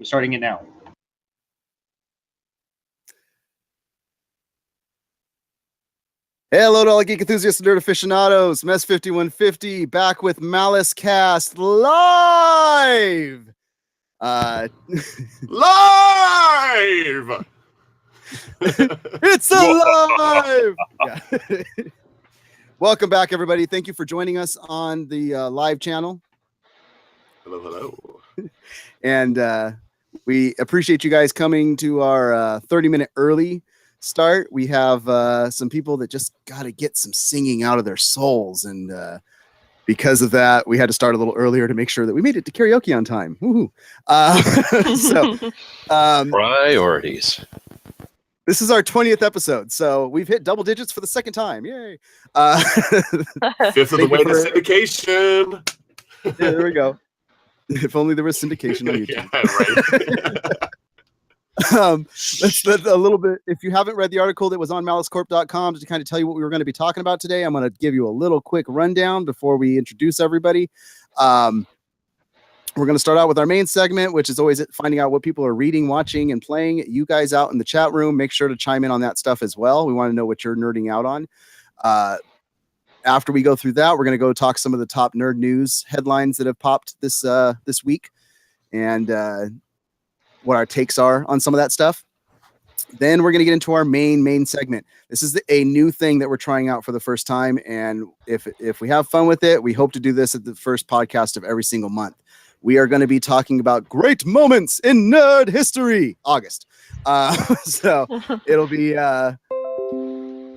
We're starting it now. Hello to all geek enthusiasts and nerd aficionados. Mess 5150 back with MaliceCast live. Live! It's alive! Yeah. Welcome back, everybody. Thank you for joining us on the live channel. Hello, hello. And we appreciate you guys coming to our 30-minute early start. We have some people that just got to get some singing out of their souls, and because of that, we had to start a little earlier to make sure that we made it to karaoke on time. Woohoo! Priorities. This is our 20th episode, so we've hit double digits for the second time. Yay! Fifth of the way to syndication. Yeah, there we go. If only there was syndication on YouTube. Yeah, right. Let's a little bit. If you haven't read the article that was on MaliceCorp.com to kind of tell you what we were going to be talking about today, I'm going to give you a little quick rundown before we introduce everybody. We're going to start out with our main segment, which is always finding out what people are reading, watching, and playing. You guys out in the chat room, make sure to chime in on that stuff as well. We want to know what you're nerding out on. After we go through that, we're going to go talk some of the top nerd news headlines that have popped this week, and what our takes are on some of that stuff. Then we're going to get into our main segment. This is a new thing that we're trying out for the first time, and if we have fun with it, we hope to do this at the first podcast of every single month. We are going to be talking about great moments in nerd history, August. So it'll be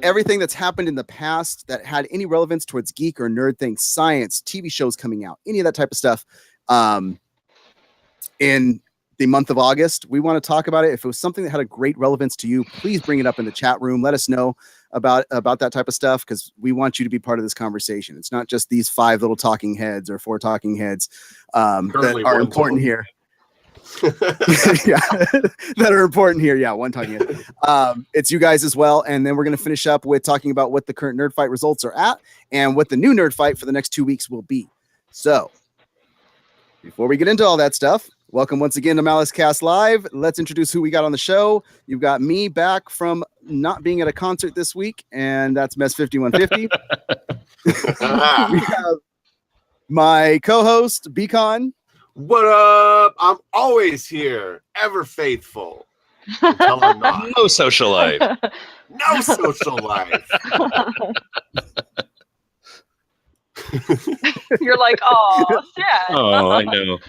everything that's happened in the past that had any relevance towards geek or nerd things, science, TV shows coming out, any of that type of stuff. In the month of August, we want to talk about it. If it was something that had a great relevance to you, please bring it up in the chat room. Let us know about that type of stuff, because we want you to be part of this conversation. It's not just these 5 little talking heads or 4 talking heads that are important here. Yeah, that are important here. Yeah, one talking head. It's you guys as well. And then we're going to finish up with talking about what the current nerd fight results are at and what the new nerd fight for the next 2 weeks will be. So before we get into all that stuff, welcome once again to MaliceCast Live. Let's introduce who we got on the show. You've got me back from not being at a concert this week, and that's Mess 5150. We have my co-host, Beacon. What up? I'm always here, ever faithful. Until I'm not. No social life. No social life. You're like, oh, sad. Oh, I know.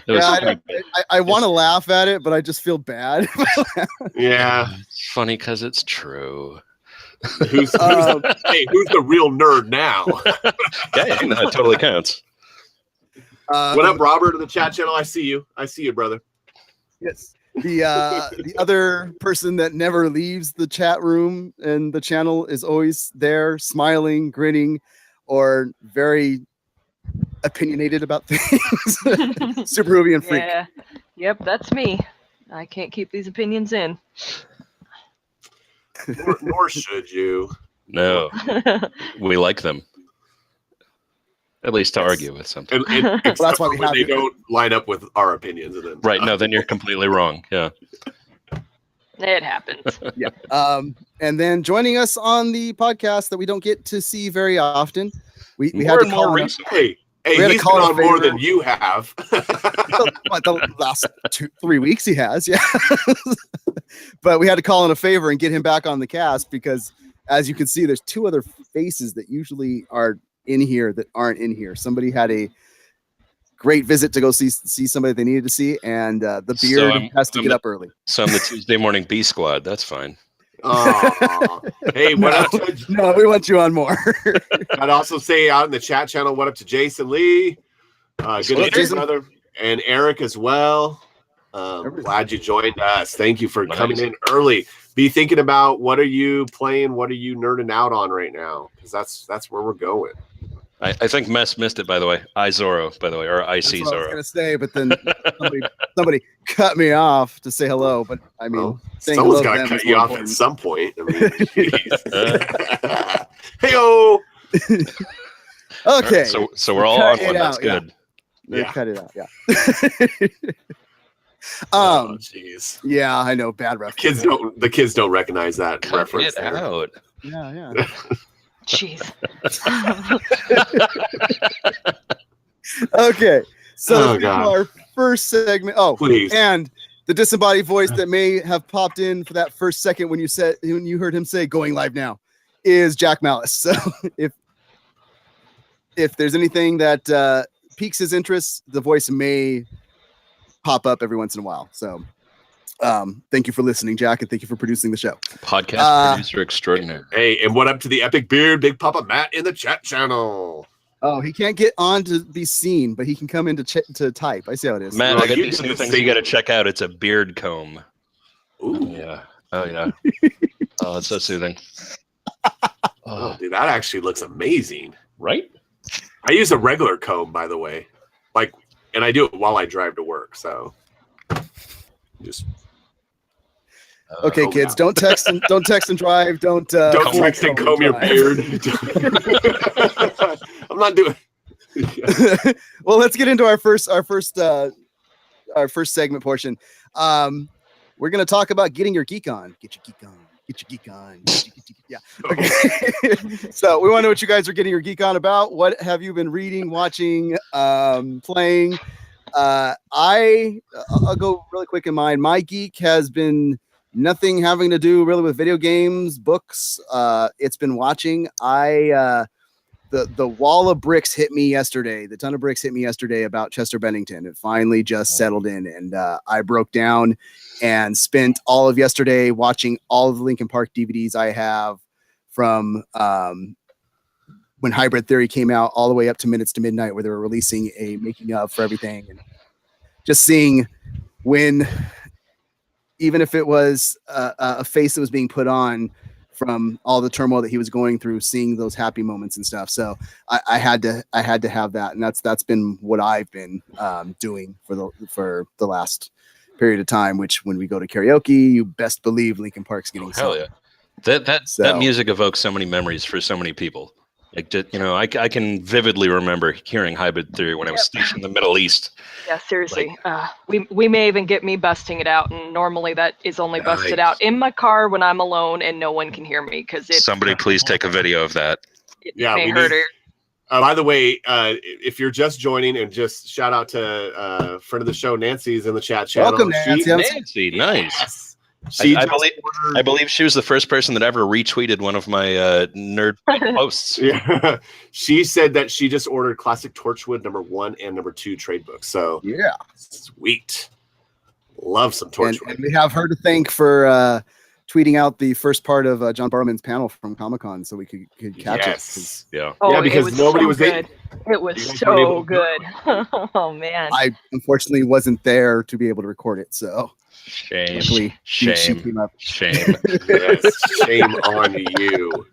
I want to laugh at it, but I just feel bad. Yeah. It's funny because it's true. Who's the real nerd now? Yeah, that totally counts. What up, Robert, in the chat channel? I see you, brother. Yes. The other person that never leaves the chat room and the channel is always there, smiling, grinning, or very opinionated about things. Super Ruby Freak. Yeah. Yep, that's me. I can't keep these opinions in. Nor should you. No. We like them. At least to argue with something. And that's why we have they don't line up with our opinions. And then, right, no, then you're completely wrong. Yeah. It happens. Yeah. And then joining us on the podcast that we don't get to see very often, we had to call him. Hey, he's been on more than you have. The last 2-3 weeks he has, yeah. But we had to call in a favor and get him back on the cast because, as you can see, there's 2 other faces that usually are in here that aren't in here. Somebody had a great visit to go see somebody they needed to see, and the beard has to get up early. So I'm the Tuesday morning B squad. That's fine. Hey, what up? No, we want you on more. I'd also say out in the chat channel, what up to Jason Lee? Good to see you, brother. And Eric as well. Glad you joined us. Thank you for coming in early. Be thinking about what are you playing, what are you nerding out on right now? Because that's where we're going. I think Mess missed it, by the way. Zorro, by the way, or I see Zorro. I was Zorro. going to say, but then somebody cut me off to say hello. But I mean, someone's got to cut you off at some point. I mean, hey-o! Okay. Right, so we're all on one. That's good. Yeah. Cut it out. Yeah. Jeez. Yeah, I know, bad reference. The kids don't recognize that Cut reference. it out. Yeah. Jeez. Okay, so let's get to God. our first segment. Oh, Please. And the disembodied voice that may have popped in for that first second when you heard him say "going live now" is Jack Malice. So if there's anything that piques his interest, the voice may pop up every once in a while. So thank you for listening, Jack, and thank you for producing the show. Podcast producer extraordinaire. Hey, and what up to the Epic Beard, Big Papa Matt in the chat channel? Oh, he can't get on to be seen, but he can come in to type. I see how it is. Matt, Well, I got you these new did things say- you got to check out. It's a beard comb. Ooh. Yeah. Oh, yeah. Oh, it's so soothing. Oh, dude, that actually looks amazing. Right? I use a regular comb, by the way. And I do it while I drive to work. So just Okay, comb kids, out. don't text and drive. Don't Don't text and comb your drive. beard. I'm not doing. Well, let's get into our first segment portion. We're gonna talk about getting your geek on. Get your geek on. Get your geek on. Yeah. Okay. So we want to know what you guys are getting your geek on about. What have you been reading, watching, playing? I'll go really quick in mine. My geek has been nothing having to do really with video games, books. It's been watching. The wall of bricks hit me yesterday. The ton of bricks hit me yesterday about Chester Bennington. It finally just settled in, and I broke down and spent all of yesterday watching all of the Linkin Park DVDs I have from when Hybrid Theory came out all the way up to Minutes to Midnight, where they were releasing a making of for everything, and just seeing when, even if it was a face that was being put on from all the turmoil that he was going through, seeing those happy moments and stuff. So I had to have that, and that's been what I've been doing for the last period of time. Which when we go to karaoke, you best believe Linkin Park's getting Hell sung. yeah. That music evokes so many memories for so many people. Like, I can vividly remember hearing Hybrid Theory when I was stationed in the Middle East. Yeah, seriously. We may even get me busting it out, and normally that is only busted out in my car when I'm alone and no one can hear me because Somebody please take a video of that. It may hurt her. By the way, if you're just joining, and just shout out to friend of the show, Nancy's in the chat channel. Welcome, Nancy. Nancy, nice. Yes. I believe she was the first person that ever retweeted one of my nerd posts. Yeah. She said that she just ordered Classic Torchwood #1 and #2 trade books. So Yeah, sweet. Love some Torchwood. and we have her to thank for tweeting out the first part of John Barrowman's panel from Comic-Con, so we could catch it. Yeah. Oh, Yeah, because nobody was good. It You was guys weren't able so to good. Oh man. I unfortunately wasn't there to be able to record it, so Shame. luckily she Shame. came up. Shame. Yes, shame on you.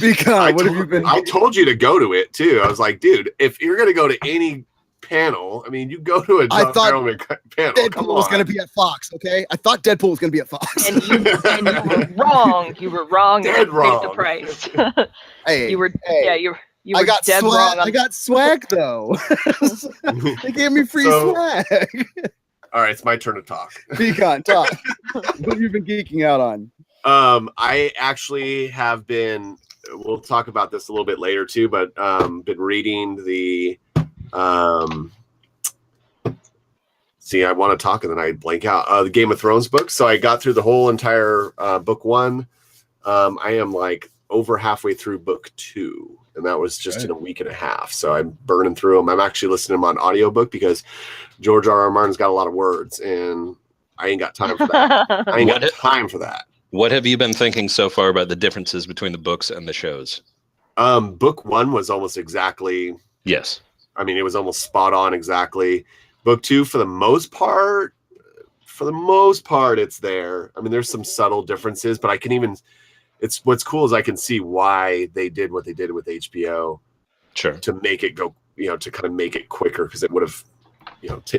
Because what have you been? I told you to go to it too. I was like, dude, if you're gonna go to any panel, I mean, you go to a I John thought Barrowman panel. Come Deadpool was on. going to be at Fox, okay? I thought Deadpool was going to be at Fox. And you were wrong. You were wrong. Dead You paid the wrong. price. Hey, you were hey, you I were got dead swag. wrong. I got swag though. They gave me free So- swag. All right, it's my turn to talk. Beacon, talk. What have you been geeking out on? I actually have been. We'll talk about this a little bit later too, but been reading the. See, I want to talk and then I blank out. The Game of Thrones book. So I got through the whole entire book 1. I am like over halfway through book 2, and that was just in a week and a half. So I'm burning through them. I'm actually listening to them on audiobook because George R.R. Martin's got a lot of words, and I ain't got time for that. I ain't got time for that. What have you been thinking so far about the differences between the books and the shows? Book 1 was almost exactly. Yes. I mean, it was almost spot on exactly. Book 2, for the most part, it's there. I mean, there's some subtle differences, but I can even. It's what's cool is I can see why they did what they did with HBO. Sure. To make it go, to kind of make it quicker, because it would have,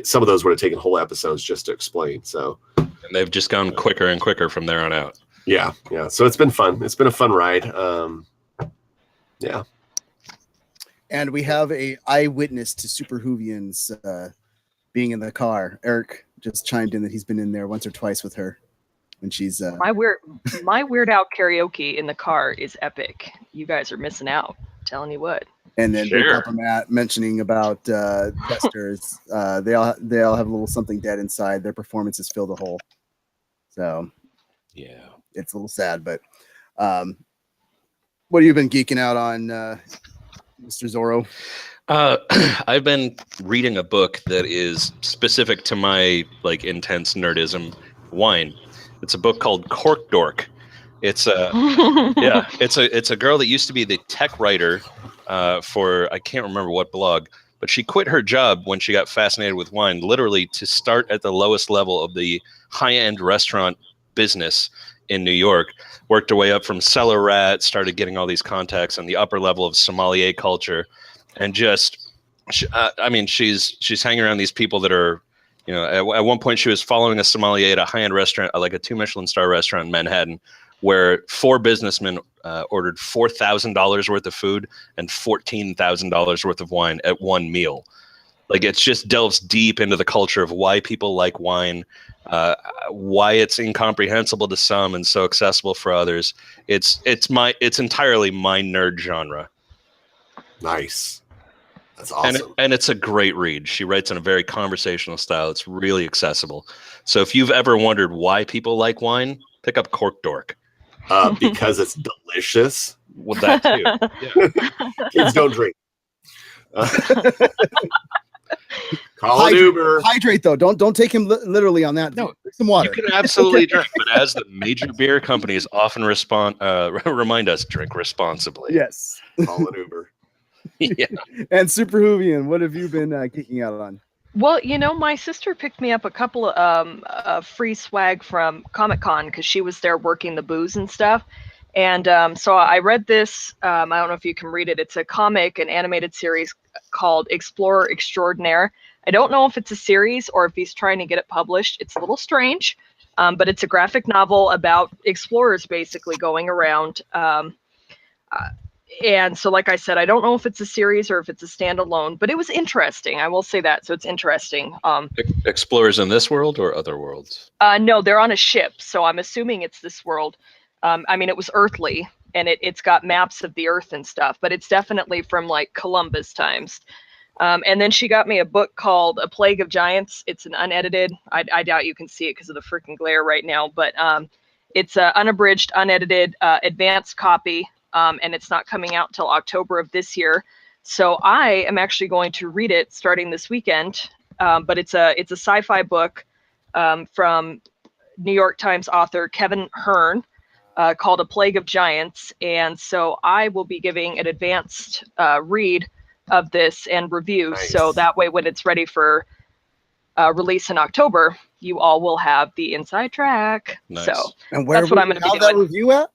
some of those would have taken whole episodes just to explain. So. And they've just gone quicker and quicker from there on out. Yeah. So it's been fun. It's been a fun ride. Yeah. And we have a eyewitness to Super Whovians being in the car. Eric, just chimed in that he's been in there once or twice with her when she's my Weird Al karaoke in the car is epic. You guys are missing out. I'm telling you what. And then Big Papa Matt mentioning about testers. They all have a little something dead inside. Their performances fill the hole. So yeah, it's a little sad, but what have you been geeking out on, Mr. Zorro? I've been reading a book that is specific to my intense nerdism, wine. It's a book called Cork Dork. It's it's a girl that used to be the tech writer for I can't remember what blog, but she quit her job when she got fascinated with wine, literally to start at the lowest level of the high-end restaurant business in New York, worked her way up from cellar rat, started getting all these contacts on the upper level of sommelier culture, and just, she's hanging around these people that are, at one point she was following a sommelier at a high-end restaurant, like a 2 Michelin star restaurant in Manhattan, where 4 businessmen ordered $4,000 worth of food and $14,000 worth of wine at one meal. It just delves deep into the culture of why people like wine, why it's incomprehensible to some and so accessible for others. It's entirely my nerd genre. Nice. That's awesome. And it's a great read. She writes in a very conversational style. It's really accessible. So if you've ever wondered why people like wine, pick up Cork Dork. Because it's delicious. Well, that too. Yeah. Kids don't drink. Call an Uber. Hydrate though. Don't take him literally on that. No, some water. You can absolutely drink, but as the major beer companies often remind us, drink responsibly. Yes. Call an Uber. Yeah. And Super Hoovian, what have you been geeking out on? Well, my sister picked me up a couple of free swag from Comic-Con because she was there working the booze and stuff. And so I read this. I don't know if you can read it. It's a comic, an animated series called Explorer Extraordinaire. I don't know if it's a series or if he's trying to get it published. It's a little strange, but it's a graphic novel about explorers basically going around. And so, like I said, I don't know if it's a series or if it's a standalone, but it was interesting. I will say that. So it's interesting. Explorers in this world or other worlds? No, they're on a ship. So I'm assuming it's this world. It was earthly, and it's got maps of the Earth and stuff, but it's definitely from Columbus times. And then she got me a book called A Plague of Giants. It's an unedited. I doubt you can see it because of the freaking glare right now, but it's an unabridged, unedited, advanced copy. And it's not coming out till October of this year. So I am actually going to read it starting this weekend. But it's a sci-fi book from New York Times author Kevin Hearn called A Plague of Giants. And so I will be giving an advanced read of this and review. Nice. So that way when it's ready for release in October, you all will have the inside track. Nice. So and where that's what I'm going to be doing. That review at?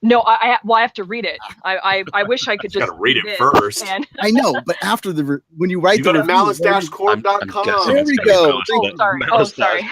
No, I have to read it. I wish I could just gotta read it first. I know, but after when you write go to malice-corp.com. There we go. Oh, sorry.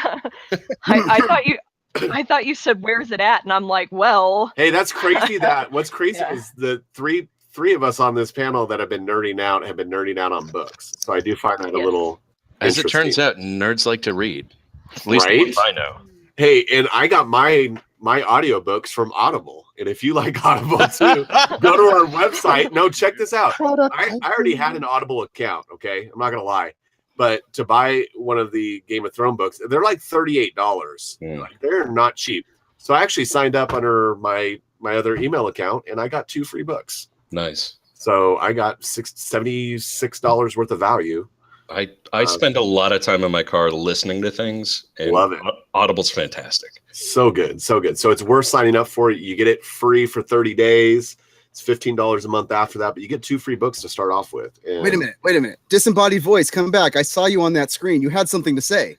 I thought you said where's it at, and I'm like, well. Hey, that's crazy. What's crazy is the three of us on this panel that have been nerding out on books. So I do find that a little. As it turns out, nerds like to read. At least the ones I know. Hey, and I got my audiobooks from Audible. And if you like Audible too, go to our website. No, check this out. I already had an Audible account, okay? I'm not going to lie. But to buy one of the Game of Thrones books, they're like $38. Yeah. They're not cheap. So I actually signed up under my other email account, and I got 2 free books. Nice. So I got $76 worth of value. I spend a lot of time in my car listening to things. And love it. Audible's fantastic. So good. So good. So it's worth signing up for. You get it free for 30 days. It's $15 a month after that, but you get 2 free books to start off with. And wait a minute. Disembodied voice, come back. I saw you on that screen. You had something to say.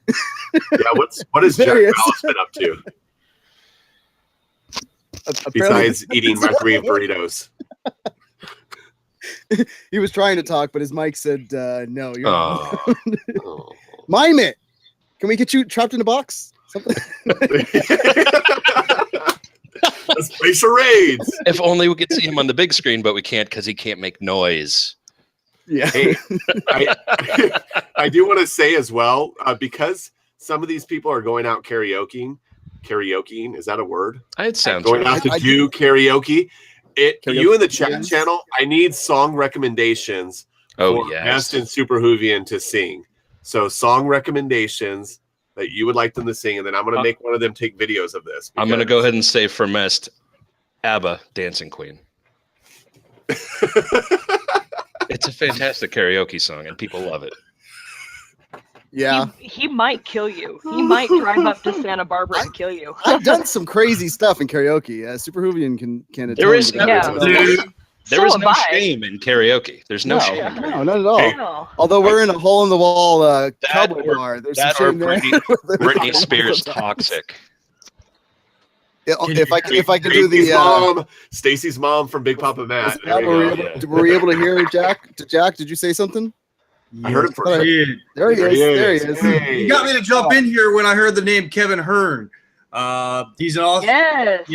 Yeah, what is Jack Malice been up to? Besides eating margarita burritos. He was trying to talk, but his mic said no. Oh. Mime it. Can we get you trapped in a box? Something. Let's play charades. If only we could see him on the big screen, but we can't because he can't make noise. Yeah. Hey, I do want to say as well, because some of these people are going out karaokeing, is that a word? It sounds going right. out to do karaoke. You in the chat Karaoke. channel, I need song recommendations for Best and Super Hoovian to sing. So song recommendations that you would like them to sing, and then I'm going to make one of them take videos of this. I'm going to go ahead and say for Mest, ABBA, Dancing Queen. It's a fantastic karaoke song, and people love it. Yeah. He might kill you. He might drive up to Santa Barbara and kill you. I've done some crazy stuff in karaoke. Super Hoovian can There is attest to no- that. There is no shame in karaoke. There's no shame. in karaoke. No, not at all. No. Although we're in a hole in the wall cowboy bar, there's some That or shame there. Britney Spears Toxic. If I can do Stacy's the mom, Stacy's mom from Big Papa Matt. There we go. were we able to hear Jack? Jack, did you say something? I heard it for There he is. There he is. Hey. You got me to jump in here when I heard the name Kevin Hearn. He's an awesome. Yes.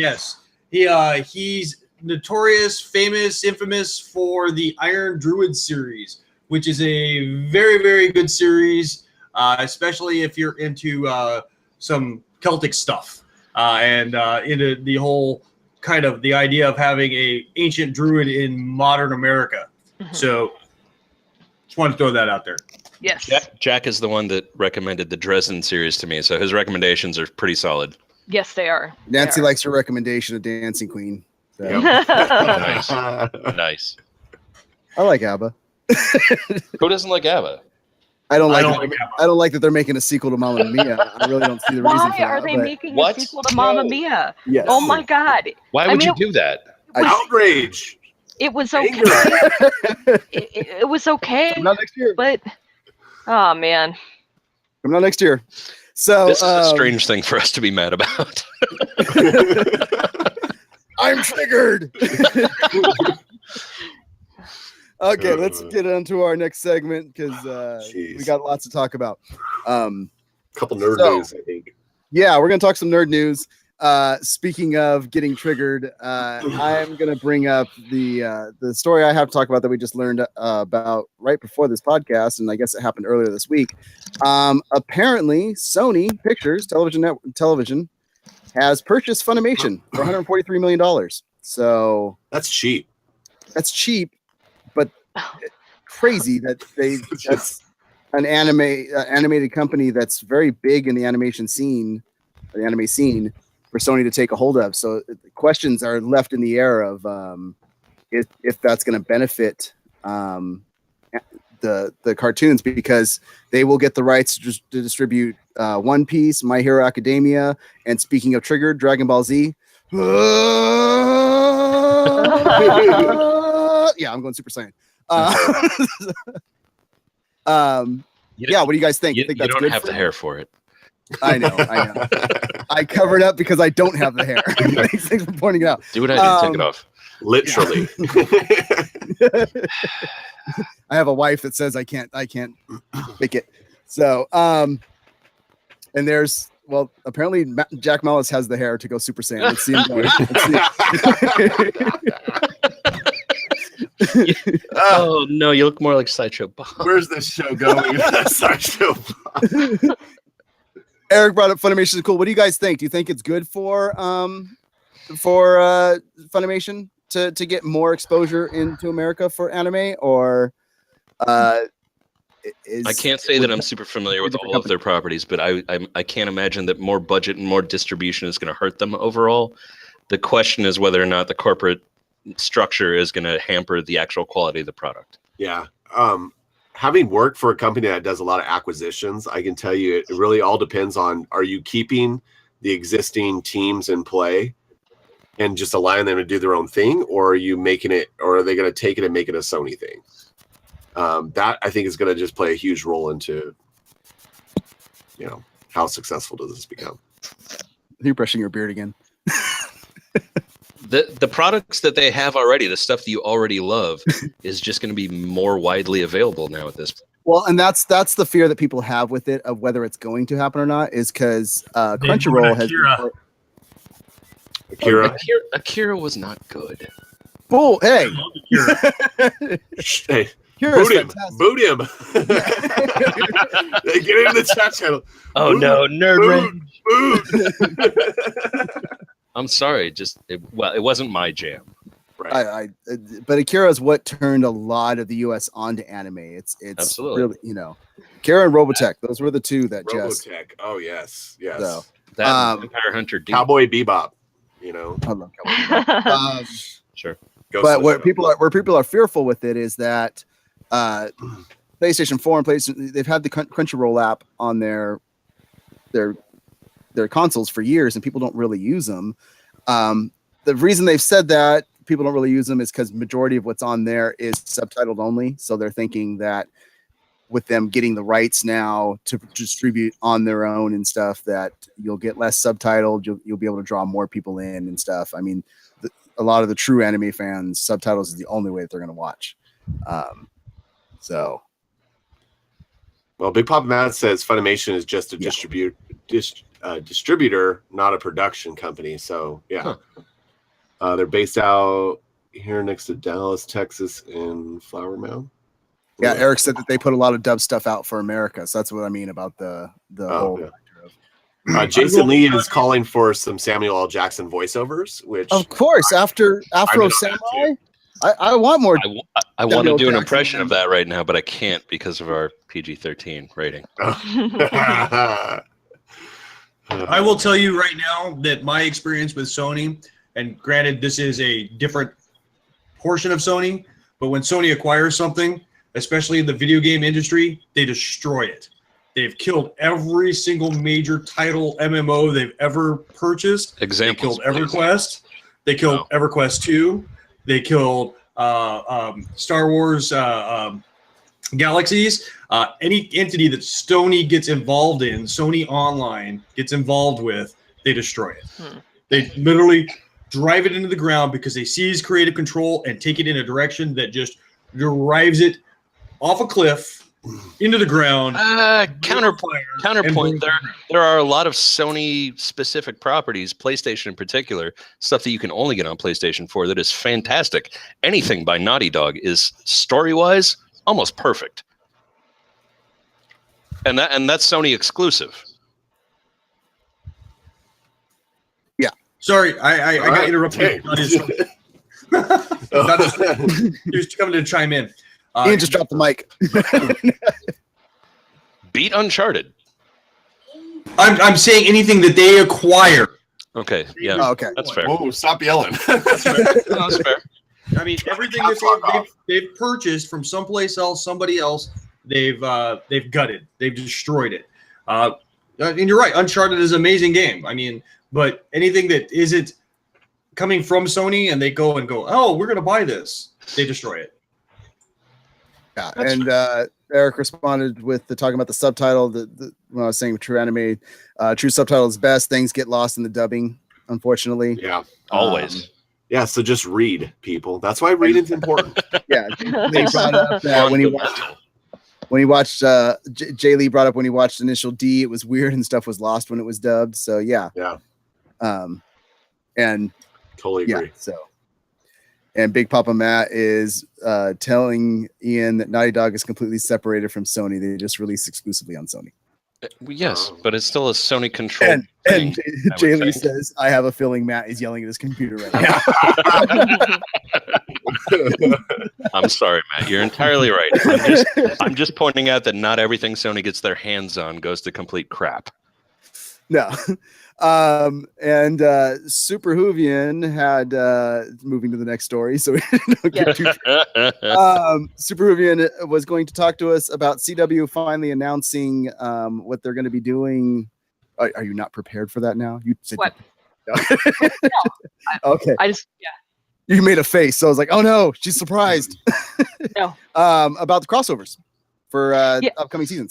Yes. He's notorious, famous, infamous for the Iron Druid series, which is a very, very good series, especially if you're into some Celtic stuff and into the whole kind of the idea of having a ancient druid in modern America. So just wanted to throw that out there. Yes. Jack is the one that recommended the Dresden series to me, so his recommendations are pretty solid. Yes, they are. Nancy likes your recommendation of Dancing Queen. So. Nice. Nice. I like ABBA. Who doesn't like ABBA? I don't like that they're making a sequel to Mamma Mia. I really don't see the reason for Why that. are they making What? a sequel to Mamma Mia? Yes. Oh my God. Why would you do that? Outrage. It was okay. it was okay. Come out next year. But oh man. Come out next year. So This is a strange thing for us to be mad about. I'm triggered. Okay, let's get on to our next segment because we got lots to talk about. Couple nerd news, I think. Yeah, we're gonna talk some nerd news. Speaking of getting triggered, I'm gonna bring up the story I have to talk about that we just learned about right before this podcast, and I guess it happened earlier this week. Apparently, Sony Pictures Television has purchased Funimation for $143 million. So that's cheap. That's cheap, but crazy that that's an animated company that's very big in the animation scene, the anime scene, for Sony to take a hold of. So questions are left in the air of if that's going to benefit the cartoons, because they will get the rights to distribute One Piece, My Hero Academia, and speaking of Triggered, Dragon Ball Z. Yeah, I'm going Super Saiyan. Yeah, what do you guys think? You think that's don't good have the hair for it. I know. I covered up because I don't have the hair. Thanks for pointing it out. Do what I do, take it off. Literally. I have a wife that says I can't pick it. So, and there's, well, apparently Jack Malice has the hair to go Super Saiyan. Let's see him go. Oh no, you look more like Sideshow Bob. Where's this show going? Sideshow Bob. Eric brought up Funimation is cool. What do you guys think? Do you think it's good for Funimation to get more exposure into America for anime, or I can't say that I'm super familiar with all of their properties, but I can't imagine that more budget and more distribution is going to hurt them overall. The question is whether or not the corporate structure is going to hamper the actual quality of the product. Yeah. Having worked for a company that does a lot of acquisitions, I can tell you it really all depends on, are you keeping the existing teams in play and just allowing them to do their own thing, or are you making it, or are they going to take it and make it a Sony thing? That I think is going to just play a huge role into, how successful does this become? You're brushing your beard again. The products that they have already, the stuff that you already love, is just going to be more widely available now at this point. Well, and that's the fear that people have with it, of whether it's going to happen or not, is because Crunchyroll has. Akira was not good. Oh, hey. Hey, Hero's Boot him. fantastic. Boot him. Get into the chat channel. Oh Boot, no, nerd boot, rage. boot. I'm sorry. It wasn't my jam. Right. But Akira is what turned a lot of the U.S. onto anime. It's Absolutely. really, Akira and Robotech. Those were the two that just. Robotech. Oh yes, yes. So, That Vampire Hunter D. Cowboy Bebop. I love Cowboy Bebop. Sure. But where people are fearful with it is that PlayStation 4 and PlayStation, they've had the Crunchyroll app on their consoles for years, and people don't really use them. The reason they've said that people don't really use them is because majority of what's on there is subtitled only. So they're thinking that with them getting the rights now to distribute on their own and stuff, that you'll get less subtitled. You'll be able to draw more people in and stuff. I mean, a lot of the true anime fans, subtitles is the only way that they're going to watch. Well, Big Papa Matt says Funimation is just a distributor, not a production company. So yeah. They're based out here next to Dallas, Texas, in Flower Mound. Yeah, Eric said that they put a lot of dub stuff out for America, so that's what I mean about the whole. Yeah. Jason Lee is calling for some Samuel L. Jackson voiceovers, which of course after Afro Samurai, I want more. I want to do an impression of that right now, but I can't because of our PG-13 rating. I will tell you right now that my experience with Sony. And granted, this is a different portion of Sony, but when Sony acquires something, especially in the video game industry, they destroy it. They've killed every single major title MMO they've ever purchased. Examples, they killed EverQuest. They killed EverQuest 2. They killed Star Wars Galaxies. Any entity that Sony gets involved in, Sony Online gets involved with, they destroy it. They literally drive it into the ground because they seize creative control and take it in a direction that just drives it off a cliff into the ground. Counterpoint. There are a lot of Sony specific properties, PlayStation in particular, stuff that you can only get on PlayStation 4 that is fantastic. Anything by Naughty Dog is story-wise almost perfect. And that's Sony exclusive. Sorry, I got interrupted. He was coming to chime in. Ian just dropped the mic. Beat Uncharted. I'm saying anything that they acquire. Okay, yeah. Oh, okay. That's fair. Whoa, stop yelling. That's fair. No, that's fair. I mean, everything that they've purchased from someplace else, somebody else, they've gutted. They've destroyed it. And you're right. Uncharted is an amazing game. I mean, but anything that isn't coming from Sony and they go, oh, we're going to buy this, they destroy it. Yeah, and Eric responded with talking about the subtitle. When I was saying true anime, true subtitle is best. Things get lost in the dubbing, unfortunately. Yeah, always. Yeah, so just read, people. That's why reading's important. Yeah, they brought up that when he watched Jay Lee brought up when he watched Initial D, it was weird and stuff was lost when it was dubbed. So yeah. And totally agree. Yeah, so. And Big Papa Matt is telling Ian that Naughty Dog is completely separated from Sony. They just release exclusively on Sony. Yes, but it's still a Sony control. And Jay Lee says, I have a feeling Matt is yelling at his computer right now. I'm sorry, Matt. You're entirely right. I'm just pointing out that not everything Sony gets their hands on goes to complete crap. No. And Super Hoovian had moving to the next story, so we don't get too Super Hoovian was going to talk to us about CW finally announcing what they're going to be doing. Are you not prepared for that now? You said what? No. Okay. You made a face, so I was like, oh no, she's surprised. No. About the crossovers for upcoming season.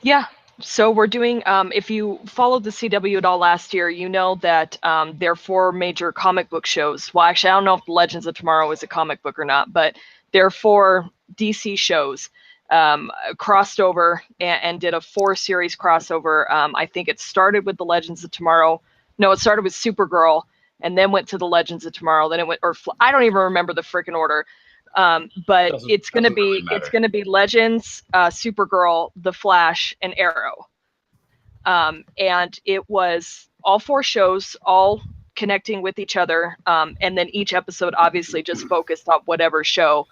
Yeah. So we're doing, if you followed the CW at all last year, you know that there are 4 major comic book shows. Well, actually, I don't know if Legends of Tomorrow is a comic book or not, but there are 4 DC shows crossed over and did a 4-series crossover. I think it started with the Legends of Tomorrow. No, it started with Supergirl and then went to the Legends of Tomorrow. Then it went, I don't even remember the freaking order. But Doesn't really matter. it's gonna be Legends, Supergirl, The Flash, and Arrow. And it was all 4 shows, all connecting with each other, and then each episode obviously just focused on whatever show,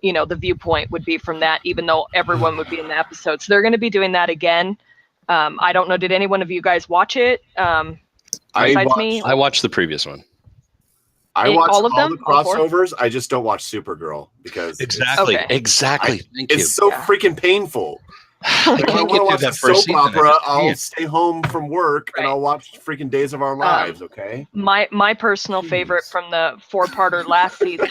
the viewpoint would be from that, even though everyone would be in the episode. So they're going to be doing that again. I don't know, did any one of you guys watch it? Besides me? I watched the previous one. I watch all of all them? the All 4? crossovers. I just don't watch Supergirl because Exactly. Okay. Exactly. Thank you. it's so freaking painful. I If I can't want get to through watch a that first soap season. I opera, just I'll can't. stay home from work and Right. I'll watch freaking Days of Our Lives. Okay. My personal Jeez. favorite from the 4-parter last season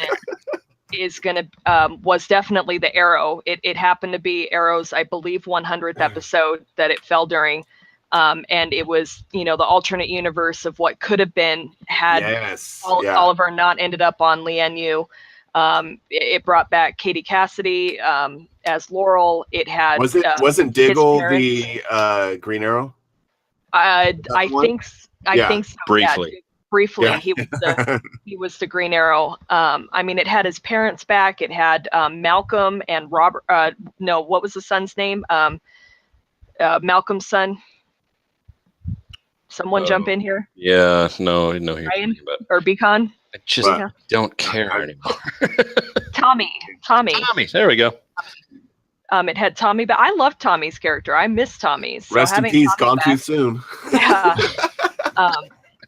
was definitely the Arrow. It happened to be Arrow's, I believe, 100th episode that it fell during. And it was, the alternate universe of what could have been had Oliver not ended up on Lian-Yu. It brought back Katie Cassidy as Laurel. It had wasn't Diggle the Green Arrow? I think so. Briefly. Yeah, briefly, Yeah. he was the Green Arrow. I mean, it had his parents back. It had Malcolm and Robert. No, what was the son's name? Malcolm's son. Someone jump in here. Yeah, no, no. Ryan or Beacon? I just don't care anymore. Tommy. There we go. It had Tommy, but I loved Tommy's character. I miss Tommy. So Rest in peace. Tommy Gone too soon. Yeah.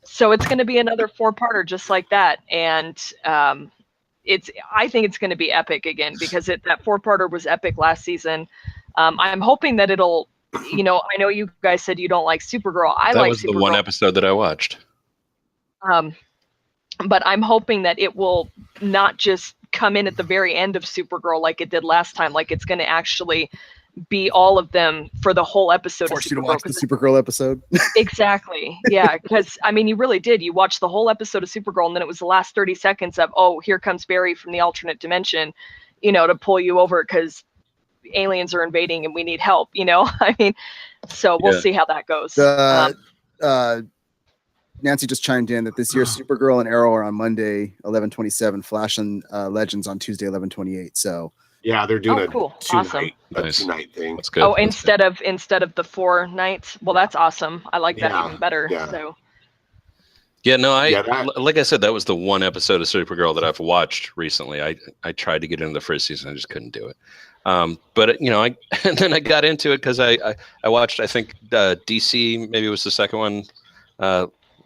So it's going to be another 4-parter just like that, and I think it's going to be epic again because that 4-parter was epic last season. I'm hoping that it'll. I know you guys said you don't like Supergirl. That was the one episode that I watched. But I'm hoping that it will not just come in at the very end of Supergirl like it did last time. Like it's going to actually be all of them for the whole episode. Force you to watch the Supergirl episode. Exactly. Yeah, because I mean, you really did. You watched the whole episode of Supergirl, and then it was the last 30 seconds of, oh, here comes Barry from the alternate dimension, to pull you over because aliens are invading and we need help. I mean, so we'll see how that goes. Nancy just chimed in that this year Supergirl and Arrow are on Monday 11/27, Flash and Legends on Tuesday 11/28. So yeah, they're doing a awesome. two-night thing. That's good. Oh, instead of the 4 nights. Well, that's awesome. I like that even better. Yeah. So yeah, no, like I said, that was the one episode of Supergirl that I've watched recently. I tried to get into the first season, I just couldn't do it. But and then I got into it because I watched, I think DC, maybe it was the second one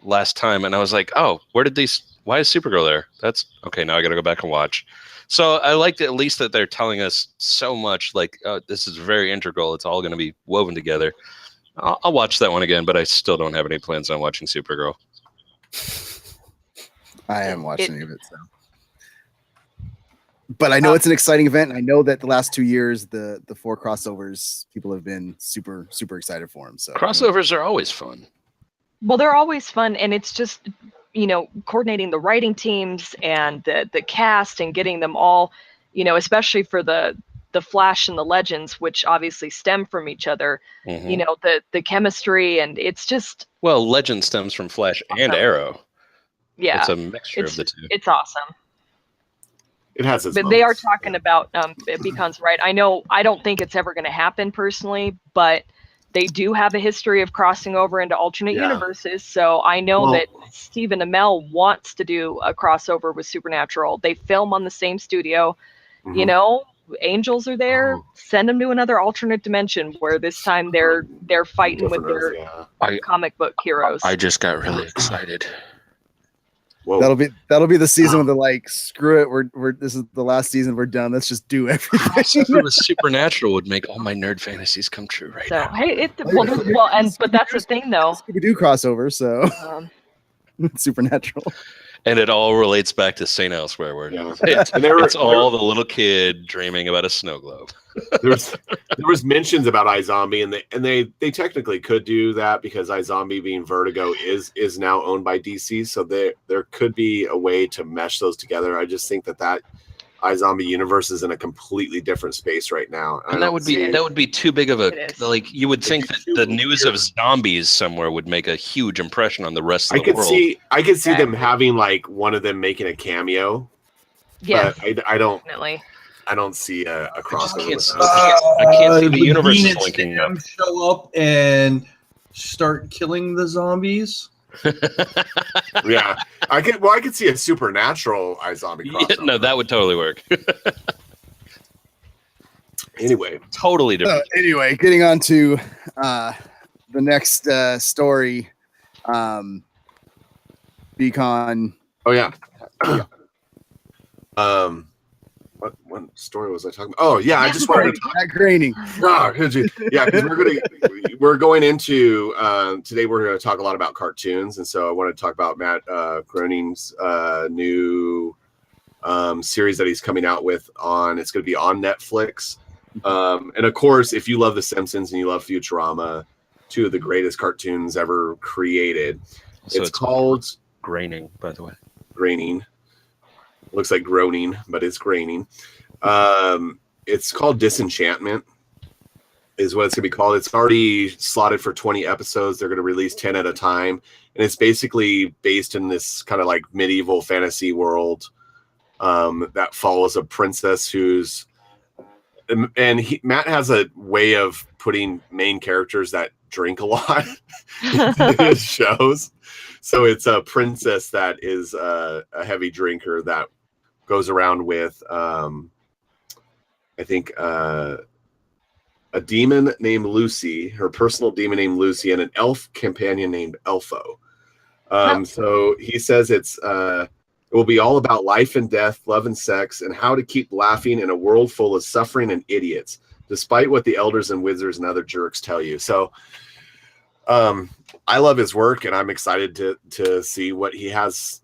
last time, and I was like, oh, why is Supergirl there? That's okay. Now I got to go back and watch. So I liked at least that they're telling us so much, like, this is very integral. It's all going to be woven together. I'll watch that one again, but I still don't have any plans on watching Supergirl. I haven't watched any of it, so. But I know it's an exciting event, and I know that the last 2 years, the 4 crossovers, people have been super, super excited for them. So crossovers are always fun. Well, they're always fun, and it's just, coordinating the writing teams and the cast and getting them all, especially for the Flash and the Legends, which obviously stem from each other, the chemistry, and it's just. Well, Legend stems from Flash and Arrow. Yeah. It's a mixture of the two. It's awesome. It has its But they are talking about, Beacon's right. I don't think it's ever going to happen personally, but they do have a history of crossing over into alternate universes. So I know that Stephen Amell wants to do a crossover with Supernatural. They film on the same studio. Angels are there. Send them to another alternate dimension where this time they're fighting with their comic book heroes. I just got really excited. Whoa. That'll be the season where they're like, screw it, we're this is the last season, we're done. Let's just do everything. Supernatural would make all my nerd fantasies come true right now. Hey, but that's the thing though. We do crossover, so Supernatural. And it all relates back to St. Elsewhere, where it's all the little kid dreaming about a snow globe. there was mentions about iZombie, and they technically could do that because iZombie, being Vertigo, is now owned by DC, so there could be a way to mesh those together. I just think that iZombie universe is in a completely different space right now, and that would be too big of a you would think that the news of zombies somewhere would make a huge impression on the rest of the world. I could see them having like one of them making a cameo. Yes, But I don't. definitely. I don't see a crossover. I can't see the would universe Dean and linking Sam up. show up and start killing the zombies. Yeah, I could see a supernatural iZombie Yeah, crossover. no, that would totally work. Anyway, Totally different. Anyway, getting on to the next story. Beacon. oh yeah. What story was I talking about? Oh yeah, I just wanted to talk. Matt Groening. Yeah, because we're going into today. We're going to talk a lot about cartoons, and so I want to talk about Matt Groening's new series that he's coming out with on. It's going to be on Netflix, and of course, if you love The Simpsons and you love Futurama, two of the greatest cartoons ever created. So it's called Groening, by the way. Groening. Looks like groaning, but it's graining. It's called Disenchantment, is what it's going to be called. It's already slotted for 20 episodes. They're going to release 10 at a time. And it's basically based in this kind of like medieval fantasy world that follows a princess who's... And Matt has a way of putting main characters that drink a lot in his shows. So it's a princess that is a heavy drinker that goes around with, I think, a demon named Lucy, her personal demon named Lucy, and an elf companion named Elfo. So he says it will be all about life and death, love and sex, and how to keep laughing in a world full of suffering and idiots, despite what the elders and wizards and other jerks tell you. So I love his work, and I'm excited to see what he has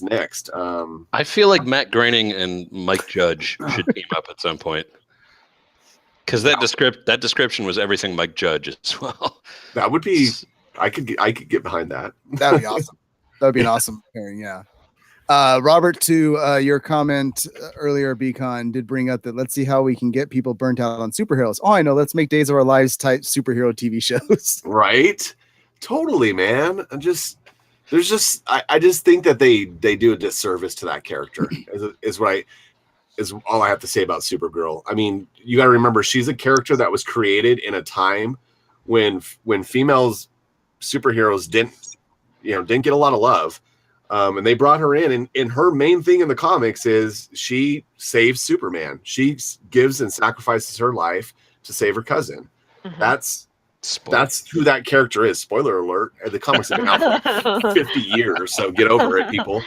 next. I feel like Matt Groening and Mike Judge should team up at some point. Because that description was everything Mike Judge as well. That would be... I could get behind that. That'd be awesome. That'd be an awesome pairing, yeah. Robert, to your comment earlier, Beacon did bring up that let's see how we can get people burnt out on superheroes. Oh, I know. Let's make Days of Our Lives type superhero TV shows. Right? Totally, man. I just think that they do a disservice to that character. Is all I have to say about Supergirl. I mean, you got to remember she's a character that was created in a time when females superheroes didn't get a lot of love. And they brought her in, and her main thing in the comics is she saves Superman. She gives and sacrifices her life to save her cousin. Mm-hmm. That's who that character is. Spoiler alert. The comics have been out for like 50 years, so get over it, people.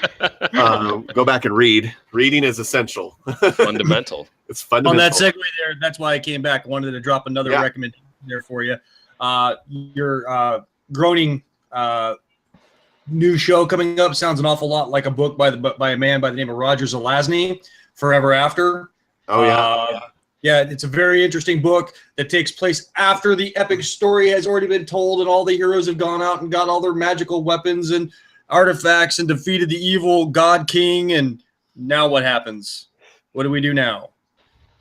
Go back and read. Reading is essential. Fundamental. It's fundamental. On that segue there, that's why I came back. I wanted to drop another recommendation there for you. Your Groening new show coming up sounds an awful lot like a book by a man by the name of Roger Zelazny, Forever After. Oh, yeah. Yeah, it's a very interesting book that takes place after the epic story has already been told and all the heroes have gone out and got all their magical weapons and artifacts and defeated the evil God King. And now what happens? What do we do now?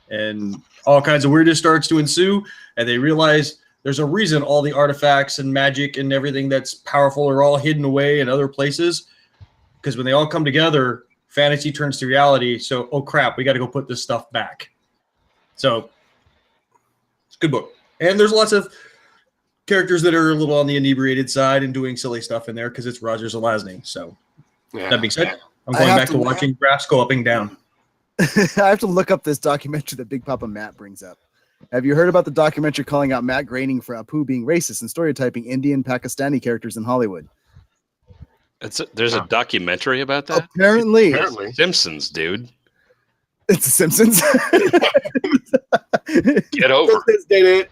And all kinds of weirdness starts to ensue, and they realize there's a reason all the artifacts and magic and everything that's powerful are all hidden away in other places. Because when they all come together, fantasy turns to reality. So, oh crap, we got to go put this stuff back. So, it's a good book. And there's lots of characters that are a little on the inebriated side and doing silly stuff in there because it's Roger Zelazny. So, that being said, I'm going back to watching graphs go up and down. I have to look up this documentary that Big Papa Matt brings up. Have you heard about the documentary calling out Matt Groening for Apu being racist and stereotyping Indian Pakistani characters in Hollywood? There's a documentary about that? Apparently. Simpsons, dude. It's The Simpsons. Get over it. Did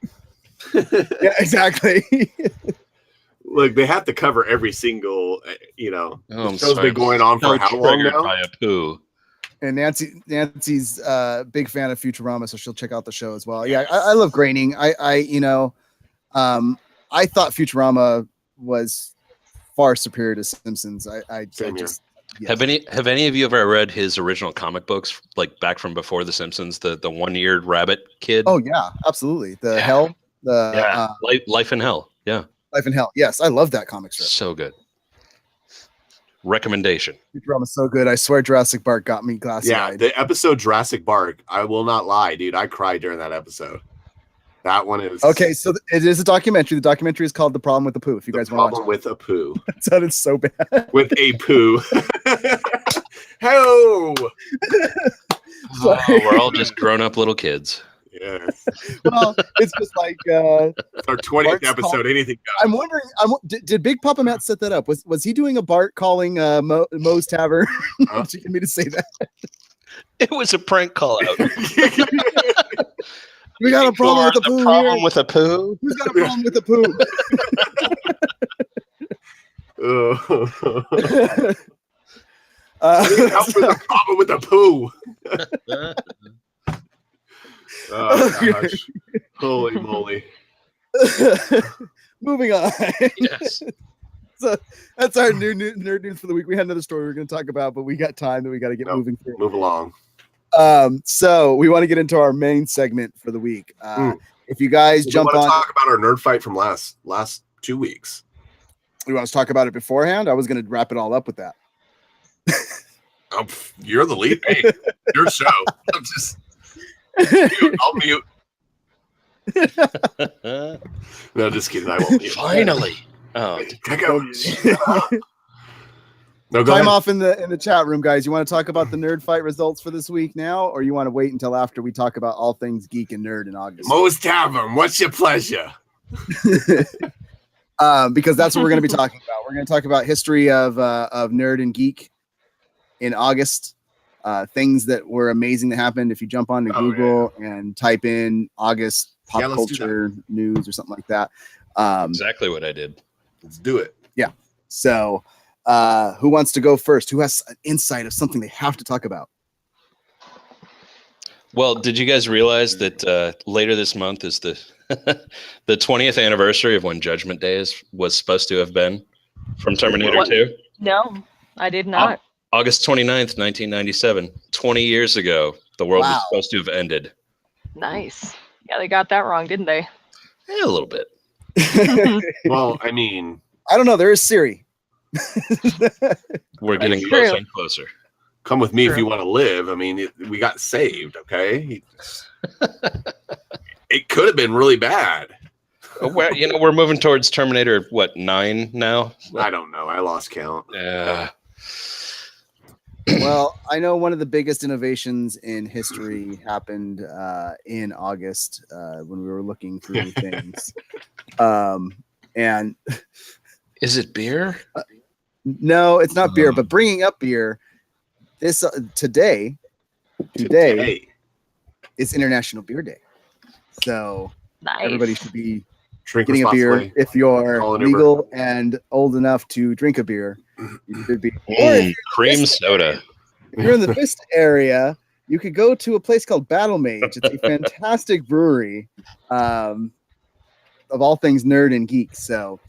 it. Yeah, exactly. Look, they have to cover every single, I'm show's been going on for how long now? By Apu. And Nancy's big fan of Futurama, so she'll check out the show as well. Yeah, I love Groening. I thought Futurama was far superior to Simpsons. Yes. Have any of you ever read his original comic books, like back from before the Simpsons, the one-eared rabbit kid? Oh yeah, absolutely. Hell, Life in Hell. Yeah, Life in Hell. Yes, I love that comic strip. So good. recommendation. Futurama's so good. I swear Jurassic Park got me glassy eyed. Yeah, the episode Jurassic Park, I will not lie, dude. I cried during that episode. That one is okay. So it is a documentary. The documentary is called "The Problem with the Poo." If you guys want to watch with a poo. That sounded so bad. With a poo. Ho! Oh, we're all just grown-up little kids. Yes. Well, it's just like it's our 20th Bart's episode. Anything goes. I'm wondering. Did Big Papa Matt set that up? Was he doing a Bart calling Moe's Tavern? Did you get me to say that? It was a prank call out. We got a problem with the poo problem here. with a poo? Who's got a problem with the poo? Help with the problem with the poo. Oh gosh. Holy moly. Moving on. Yes. So that's our new nerd news for the week. We had another story we were going to talk about, but we got time that we got to get moving through. Move along. So we want to get into our main segment for the week. If you guys jump on, talk about our nerd fight from last 2 weeks. We want to talk about it beforehand. I was going to wrap it all up with that. You're the lead. Hey, your show. I'm just. I'll mute. No, just kidding. I won't mute. Finally. Oh, No, go Time ahead. off in the chat room, guys. You want to talk about the nerd fight results for this week now, or you want to wait until after we talk about all things geek and nerd in August? Moe's Tavern. What's your pleasure? Because that's what we're going to be talking about. We're going to talk about history of nerd and geek in August. Things that were amazing that happened. If you jump onto Google and type in August pop culture news or something like that. exactly what I did. Let's do it. Yeah. So who wants to go first? Who has an insight of something they have to talk about? Well, did you guys realize that later this month is the the 20th anniversary of when Judgment Day was supposed to have been from Terminator 2? No, I did not. August 29th, 1997. 20 years ago, the world was supposed to have ended. Nice. Yeah, they got that wrong, didn't they? Yeah, a little bit. Well, I mean, I don't know. There is Siri. We're getting It's closer true. and closer. come with me if True. you want to live. I mean, we got saved, okay? It could have been really bad. Well, we're moving towards Terminator, 9 now? I don't know. I lost count. Yeah. Well, I know one of the biggest innovations in history happened in August when we were looking through things. And Is it beer? no, it's not beer, but bringing up beer, this today is International Beer Day. So Nice. everybody should be Drink getting a beer. responsibly. If you're Call an Uber. legal and old enough to drink a beer, you should be. Or if Cream soda. you're in the Vista area, you could go to a place called Battle Mage. It's a fantastic brewery of all things nerd and geek. So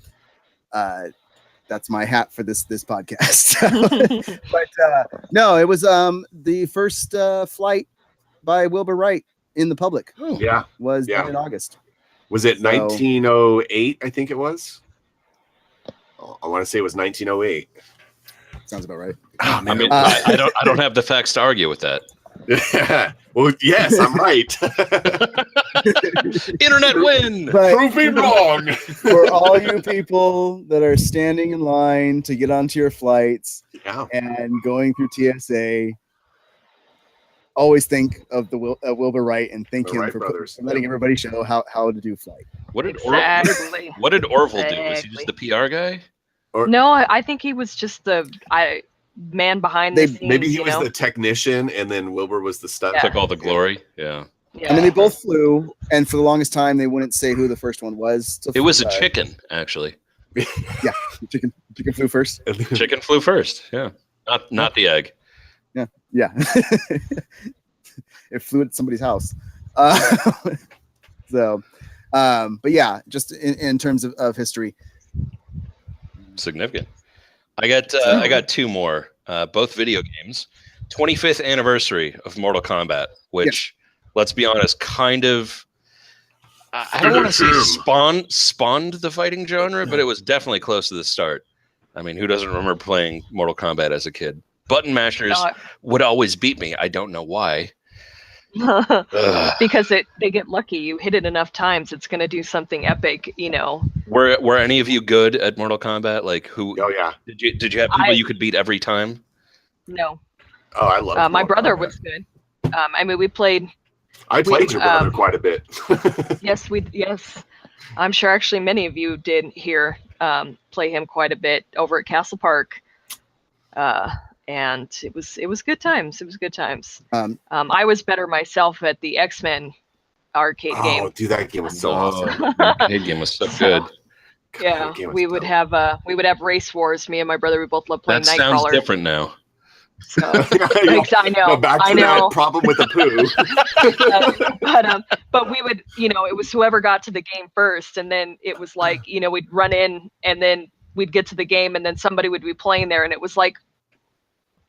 that's my hat for this podcast. But no, it was the first flight by Wilbur Wright in the public Yeah. was Yeah. done in August. Was it So- 1908? I think it was. I want to say it was 1908. Sounds about right. Oh, I mean, I don't have the facts to argue with that. Well, yes, I'm right. Internet win. But Prove me wrong. for all you people that are standing in line to get onto your flights Yeah. and going through TSA, always think of the Wilbur Wright and thank The him Wright for brothers. letting everybody show how to do flight. What did Exactly. What did Orville do? Was he Exactly. just the PR guy? No, I think he was just the man behind the scenes. Maybe he you was know? the technician, and then Wilbur was the stunt. Yeah. Took all the glory. Yeah. Yeah. I mean, they both flew, and for the longest time, they wouldn't say who the first one was. So, It was a chicken, actually. Yeah, chicken flew first. Chicken flew first. Yeah. Not the egg. Yeah, it flew at somebody's house. So, but yeah, just in terms of history. Significant. I got two more, both video games. 25th anniversary of Mortal Kombat, which, let's be honest, kind of, I don't want to say spawned the fighting genre, but it was definitely close to the start. I mean, who doesn't remember playing Mortal Kombat as a kid? Button mashers would always beat me. I don't know why. Because they get lucky. You hit it enough times, it's going to do something epic, you know. Were any of you good at Mortal Kombat? Like who? Oh yeah. Did you have people you could beat every time? No. Oh, I love. My brother was good. I mean, we played. I played your brother quite a bit. Yes. I'm sure actually many of you did here play him quite a bit over at Castle Park. And it was good times. It was good times. I was better myself at the X-Men arcade game. Oh, dude, that game was so awesome. The arcade game was so good. Yeah, we would have race wars. Me and my brother, we both loved playing That Nightcrawler. sounds different now. So, I know. No, back to that problem with the poo. But we would, it was whoever got to the game first, and then it was like, we'd run in, and then we'd get to the game, and then somebody would be playing there, and it was like,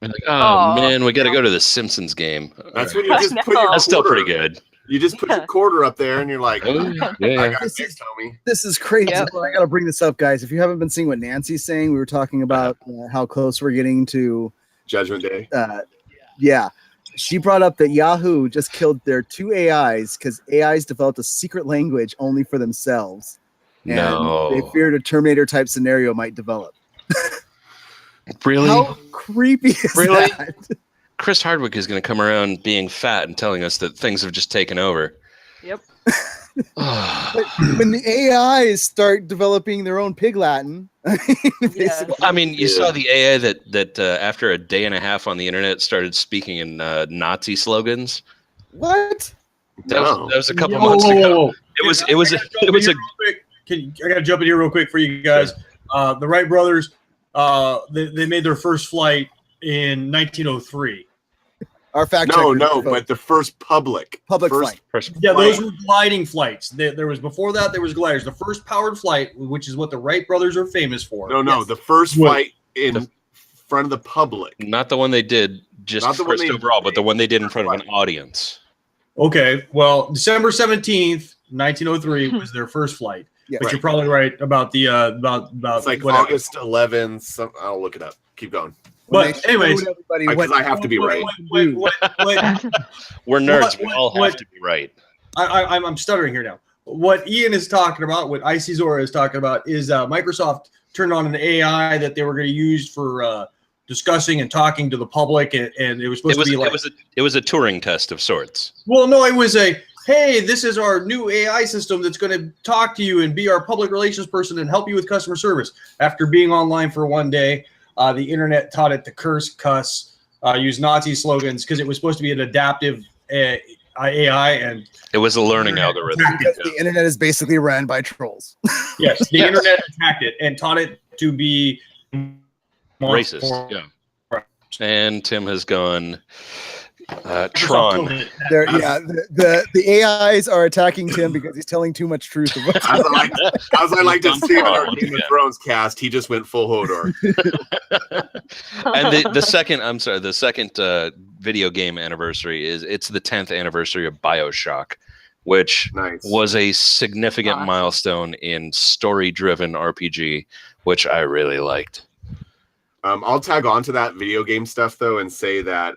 like, oh man, we got to go to the Simpsons game. That's when you just put your That's still quarter. pretty good. You just put your quarter up there, and you're like, Oh, yeah. I got this, homie. This is crazy. Yep. I got to bring this up, guys. If you haven't been seeing what Nancy's saying, we were talking about how close we're getting to Judgment Day. Yeah. She brought up that Yahoo just killed their 2 AIs because AIs developed a secret language only for themselves. And No. they feared a Terminator type scenario might develop. Really? How creepy is that? Chris Hardwick is going to come around being fat and telling us that things have just taken over. yep. But when the AIs start developing their own Pig Latin, basically, I mean, you saw the AI that after a day and a half on the internet started speaking in Nazi slogans. what? That was a couple Whoa, months whoa, ago. whoa, whoa. It was a I gotta jump in here real quick for you guys. The Wright brothers, they made their first flight in 1903. Our fact No, checker. but the first public flight. Yeah, those were gliding flights. There was before that. There was gliders. The first powered flight, which is what the Wright brothers are famous for. No, Yes. the first flight in front of the public. not the one they did just Not the one first they- overall, but the one they did in front of an audience. Okay, well, December 17th, 1903 was their first flight. Yeah. But you're probably right about the about It's like whatever. August 11th. I'll look it up. Keep going. But anyways, Because I have to be right. what We're nerds. We What- all what- have to be right. I'm stuttering here now. What Ian is talking about, what Icy Zora is talking about, is Microsoft turned on an AI that they were going to use for discussing and talking to the public, and it was supposed to be like It was a Turing test of sorts. Well, no, it was hey, this is our new AI system that's going to talk to you and be our public relations person and help you with customer service. After being online for one day, the internet taught it to curse, cuss, use Nazi slogans because it was supposed to be an adaptive AI, and It was a learning algorithm. Because the internet is basically ran by trolls. yes, the internet attacked it and taught it to be Racist. Yeah. And Tim has gone Tron. The AIs are attacking Tim because he's telling too much truth. As I like to see on our Game of Thrones cast, he just went full Hodor. And the second video game anniversary it's the 10th anniversary of BioShock, which was a significant milestone in story-driven RPG, which I really liked. I'll tag on to that video game stuff though and say that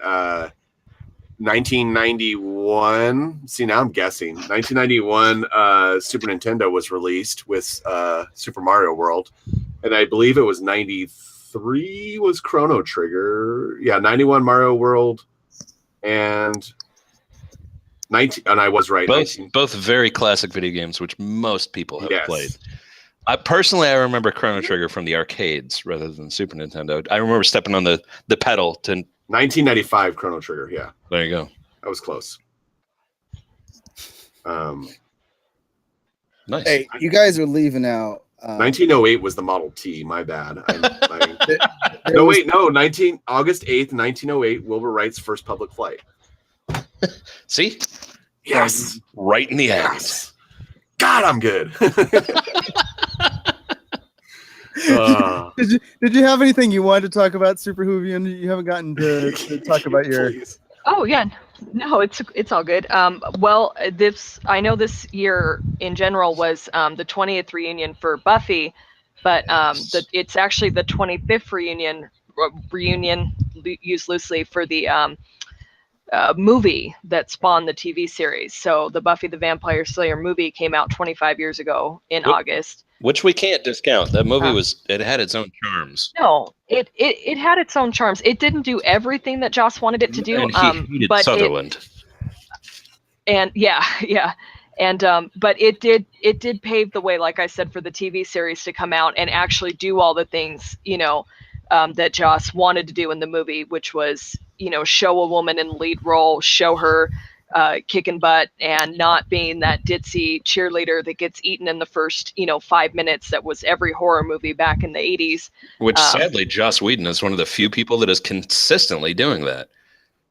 1991. See, now I'm guessing. 1991, Super Nintendo was released with Super Mario World, and I believe it was 93 was Chrono Trigger. Yeah, 91 Mario World, and 19. And I was right. Both very classic video games, which most people have Yes. played. I remember Chrono Trigger from the arcades rather than Super Nintendo. I remember stepping on the pedal to. 1995 Chrono Trigger. Yeah, There you go. that was close. Nice. Hey, you guys are leaving out. 1908 was the Model T. My bad. August 8th, 1908, Wilbur Wright's first public flight. See? Yes. Right in the end. Yes. God, I'm good. Did you have anything you wanted to talk about, Super Hoovian? You haven't gotten to talk about your. Please. Oh yeah, no, it's all good. Well, I know this year in general was the 20th reunion for Buffy, but it's actually the 25th reunion used loosely for the movie that spawned the TV series. So the Buffy the Vampire Slayer movie came out 25 years ago in August. Which we can't discount. That movie it had its own charms. No, it had its own charms. It didn't do everything that Joss wanted it to do. And he hated Sutherland. But it did pave the way, like I said, for the TV series to come out and actually do all the things, that Joss wanted to do in the movie, which was, show a woman in the lead role, show her kicking butt and not being that ditzy cheerleader that gets eaten in the first 5 minutes that was every horror movie back in the 80s, which sadly Joss Whedon is one of the few people that is consistently doing that.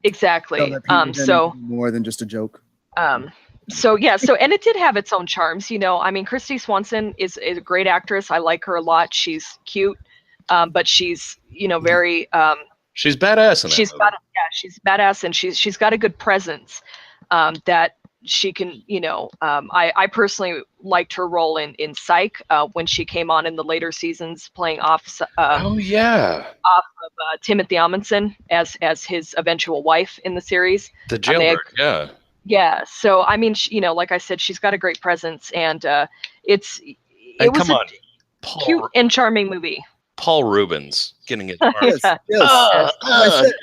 Exactly. So more than just a joke. And it did have its own charms. Christy Swanson is a great actress. I like her a lot. She's cute, but she's very she's badass in that she's movie. She's badass, and she's got a good presence that she can, I personally liked her role in Psych when she came on in the later seasons playing off of Timothy Amundsen as his eventual wife in the series. The jailbird, yeah. So like I said, she's got a great presence, and it was a cute and charming movie. Paul Rubens getting it. Yes. That's what I said.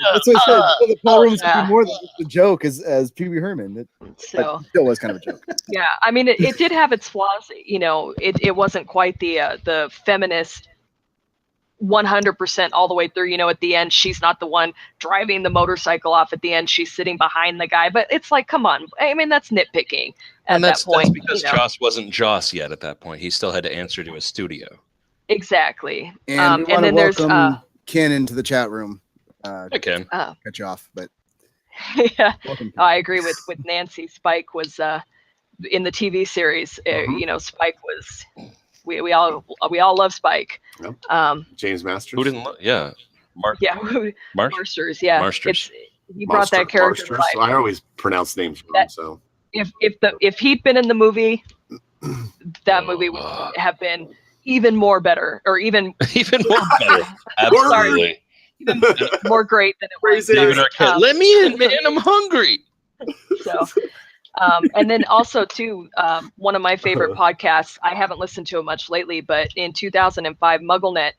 Paul Rubens could be more than just a joke as Pee Wee Herman. It still was kind of a joke. Yeah, it did have its flaws. It wasn't quite the feminist 100% all the way through. At the end, she's not the one driving the motorcycle off. At the end, she's sitting behind the guy. But it's like, come on. That's nitpicking at that point. That's because Joss wasn't Joss yet at that point. He still had to answer to a studio. Exactly. And then there's Ken into the chat room. I can cut you off, but yeah, I agree with Nancy. Spike was in the TV series. Spike was. We all love Spike. Yep. James Masters. Who didn't? Marsters. Yeah. Marsters. He brought that character to life. I always pronounce names wrong. So if he'd been in the movie, that movie would have been even more better, or even more better. Absolutely. Even more great than it was. David Arquette, let me in, man. I'm hungry. So, and then also too, one of my favorite podcasts. I haven't listened to it much lately, but in 2005, MuggleNet,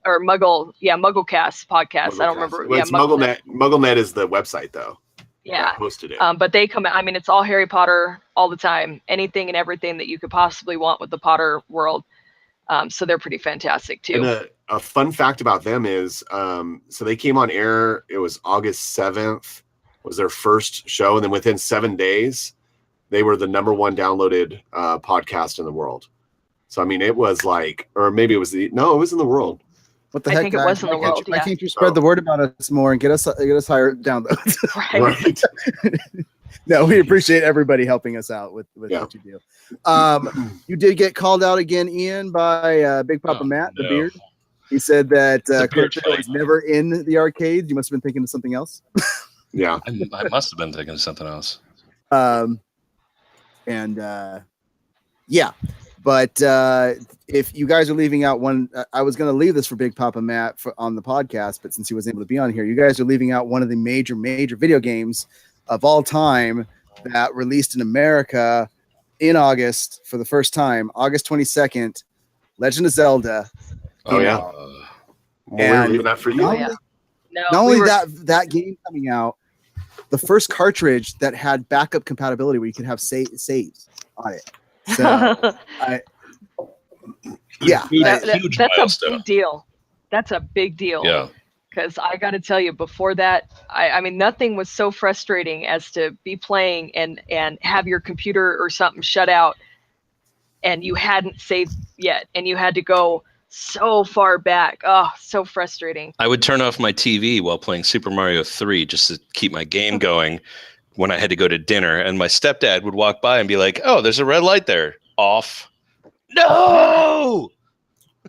or MuggleCast podcast. I don't remember. Well, it's MuggleNet. MuggleNet is the website, though. Yeah, hosted it. But they come. It's all Harry Potter all the time. Anything and everything that you could possibly want with the Potter world. So they're pretty fantastic too. And a fun fact about them is, so they came on air. It was August 7th. Was their first show, and then within 7 days, they were the #1 downloaded podcast in the world. So it was like, or maybe it was it was in the world. What the heck? I think it was in the world. Why can't you spread the word about us more and get us higher downloads? Right. No, we appreciate everybody helping us out with what you do. You did get called out again, Ian, by Big Papa Matt, the beard. He said that Kurt was never in the arcades. You must have been thinking of something else. Yeah, I must have been thinking of something else. But if you guys are leaving out one, I was going to leave this for Big Papa Matt on the podcast, but since he wasn't able to be on here, you guys are leaving out one of the major video games of all time that released in America in August for the first time, August 22nd, Legend of Zelda. Oh, yeah. We're leaving that for you. Not only that game coming out, the first cartridge that had backup compatibility where you could have saves on it. So, that's a big deal. That's a big deal. Yeah. Because I got to tell you, before that, nothing was so frustrating as to be playing and have your computer or something shut out, and you hadn't saved yet, and you had to go so far back. Oh, so frustrating. I would turn off my TV while playing Super Mario 3 just to keep my game going when I had to go to dinner, and my stepdad would walk by and be like, "Oh, there's a red light there. Off." No!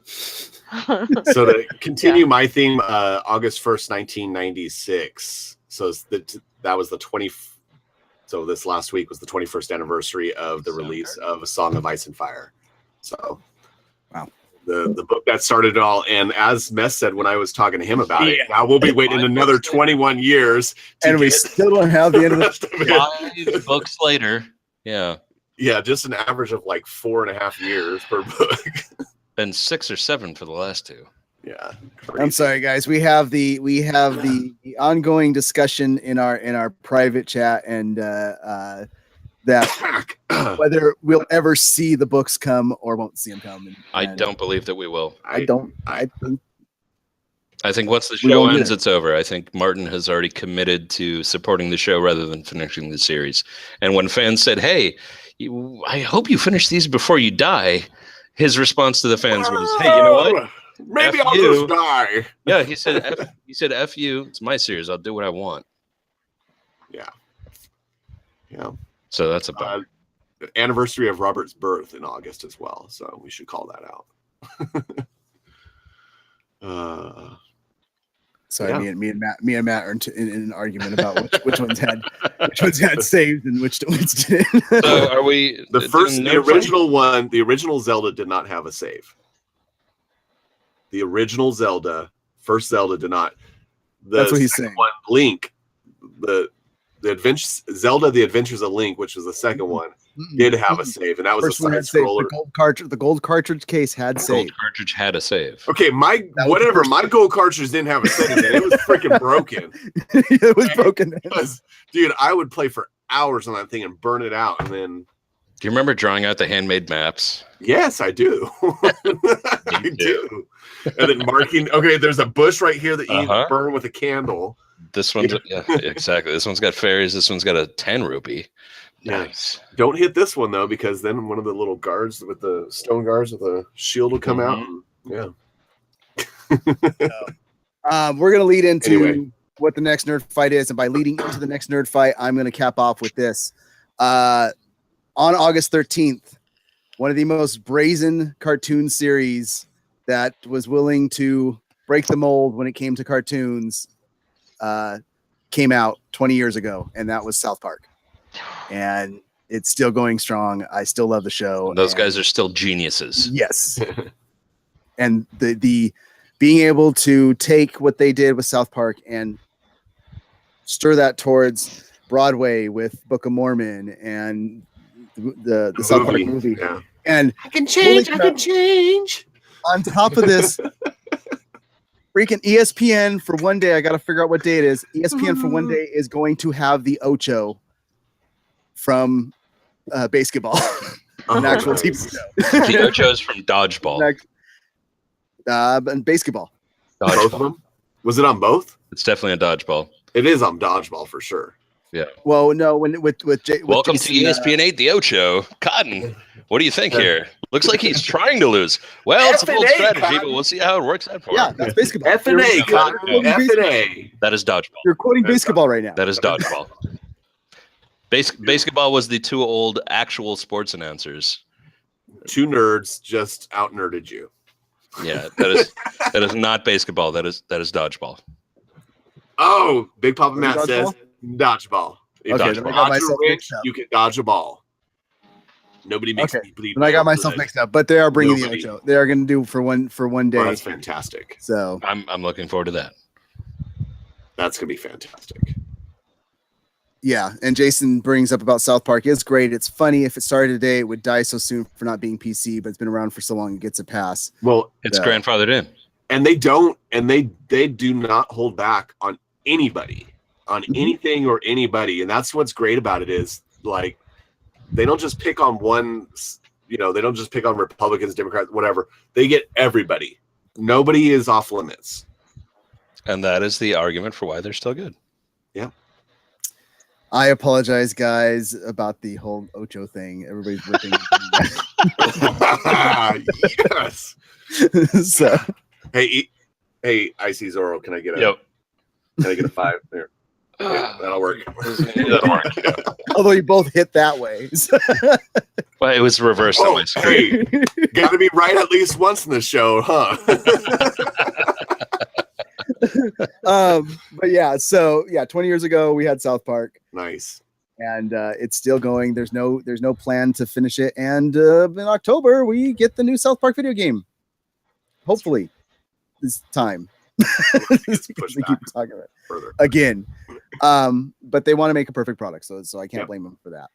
So to continue my theme, August 1st, 1996. So that was the 20th. So this last week was the 21st anniversary of the release of A Song of Ice and Fire. So Wow. The book that started it all. And as Mess said when I was talking to him about it, now we'll be waiting another 21 years. And we still don't have the end of the 5 books later. Yeah. Yeah, just an average of like 4.5 years per book. Been 6 or 7 for the last 2. Yeah. I'm sorry, guys. We have the ongoing discussion in our private chat, and that whether we'll ever see the books come or won't see them come. I don't believe that we will. I think once the show ends, it's over. I think Martin has already committed to supporting the show rather than finishing the series. And when fans said, "Hey, I hope you finish these before you die," his response to the fans was, "Hey, you know what? Maybe F I'll you." just die." Yeah, he said, "F you. It's my series. I'll do what I want." Yeah. Yeah. So that's a bummer. Anniversary of Robert's birth in August as well, so we should call that out. Sorry, yeah. me and Matt are in an argument about which ones had saved and which didn't. So are we the original Zelda did not have a save. The original Zelda, first Zelda did not. That's what he's saying. One, Link, the Zelda: The Adventures of Link, which was the second one, did have a save, and that was first a side scroller. The gold cartridge case had save. Gold cartridge had a save. Okay, my gold cartridge didn't have a save. It was freaking broken. It was broken. Dude, I would play for hours on that thing and burn it out, and then. Do you remember drawing out the handmade maps? Yes, I do. I do. And then marking. Okay, there's a bush right here that you need to burn with a candle. This one's exactly. This one's got fairies. This one's got a 10 rupee. Nice. Don't hit this one though, because then one of the little guards with the stone guards with a shield will come out. And, we're gonna lead into what the next nerd fight is, and by leading into the next nerd fight, I'm gonna cap off with this. On August 13th, one of the most brazen cartoon series that was willing to break the mold when it came to cartoons came out 20 years ago, and that was South Park. And it's still going strong. I still love the show. Those guys are still geniuses. Yes. And the being able to take what they did with South Park and stir that towards Broadway with Book of Mormon and the South Park movie. Yeah. And I can change. On top of this, freaking ESPN for one day, I got to figure out what day it is. ESPN for one day is going to have the Ocho from basketball. An actual TV show. The Ocho's from Dodgeball. And basketball. Both of them? Was it on both? It's definitely a Dodgeball. It is on Dodgeball for sure. Yeah. Well, no, with Welcome Jason, to ESPN 8, the Ocho. Cotton, what do you think here? Looks like he's trying to lose. Well, it's a bold strategy, Cotton. but we'll see how it works out for him. Yeah, that's basketball. F&A, Cotton. F&A. That is Dodgeball. You're quoting basketball right now. That is Dodgeball. Basketball was the 2 old actual sports announcers. 2 nerds just out-nerded you. Yeah, that is not basketball. That is Dodgeball. Oh, Big Papa Matt says dodgeball. If Okay, you then I got dodge a myself wrench, mixed up. you can dodge a ball. Nobody makes me bleed. And I got myself mixed up, but they are bringing Nobody. the Ocho. They are going to do for one day. Oh, that's fantastic. So I'm looking forward to that. That's gonna be fantastic. yeah, and Jason brings up about South Park. It's great. It's funny. If it started today, it would die so soon for not being PC, but it's been around for so long, it gets a pass. Well, It's grandfathered in. and they don't, and they do not hold back on anybody, on anything or anybody, and that's what's great about it is like they don't just pick on one. They don't just pick on Republicans, Democrats, whatever. They get everybody. Nobody is off limits. And that is the argument for why they're still good. Yeah. I apologize, guys, about the whole Ocho thing. Everybody's ripping. Yes. So Hey, Icy Zorro, can I get a 5 there? Yeah, that'll work. That'll work. although you both hit that way. So. Well, it was reversed on my screen. Hey, gotta be right at least once in the show, huh? But yeah, so yeah, 20 years ago we had South Park. Nice. and it's still going. There's no plan to finish it. And in October we get the new South Park video game. Hopefully, this time. We keep talking about it further again. But they want to make a perfect product, so I can't blame them for that.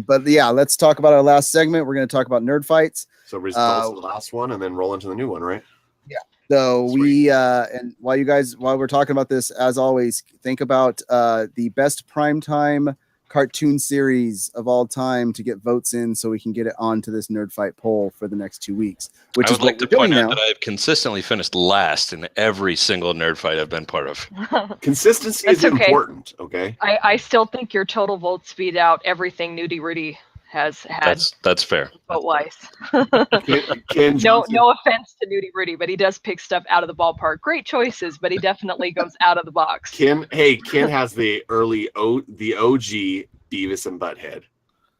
But yeah, let's talk about our last segment. We're going to talk about nerd fights. So results of the last one, and then roll into the new one, right? Yeah. So we and while we're talking about this, as always, think about the best primetime cartoon series of all time to get votes in, so we can get it onto this nerd fight poll for the next 2 weeks. Which I is would like to what we're point doing out now. that I've consistently finished last in every single nerd fight I've been part of. Consistency is That's okay. important. Okay. I still think your total votes beat out everything Nudie Rudy has had That's fair. vote wise. Ken No Johnson, offense to Nudie Rudy, but he does pick stuff out of the ballpark. Great choices, but he definitely goes out of the box. Ken has the the OG Beavis and Butthead.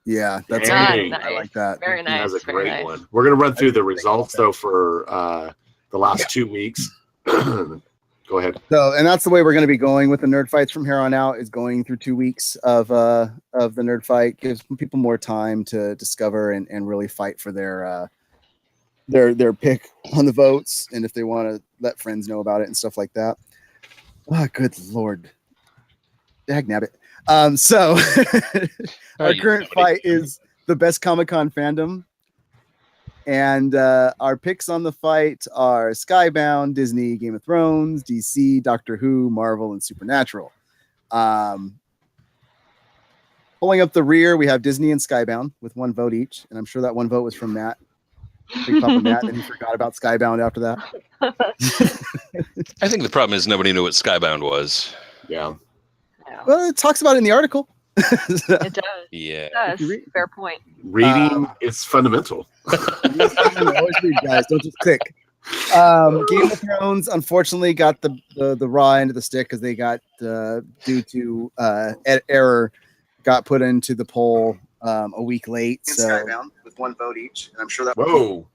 Yeah, that's Dang. great. I like that. Very He nice. has a very great nice. one. We're gonna run through the results though for the last 2 weeks. Go ahead. So, and that's the way we're going to be going with the nerd fights from here on out, is going through 2 weeks of the nerd fight. Gives people more time to discover and really fight for their pick on the votes, and if they want to let friends know about it and stuff like that. Oh, good Lord. Dagnabbit. So our current fight is the best Comic-Con fandom. And our picks on the fight are Skybound, Disney, Game of Thrones, DC, Doctor Who, Marvel, and Supernatural. Pulling up the rear, we have Disney and Skybound with 1 vote each. And I'm sure that 1 vote was from Matt. Big Papa Matt, and he forgot about Skybound after that. I think the problem is nobody knew what Skybound was. Yeah. Well, it talks about it in the article. It does. Yeah. It does. Fair point. Reading is fundamental. Always read, guys. Don't just click. Game of Thrones unfortunately got the raw end of the stick because they got due to error got put into the poll a week late. So Skybound with 1 vote each, and I'm sure that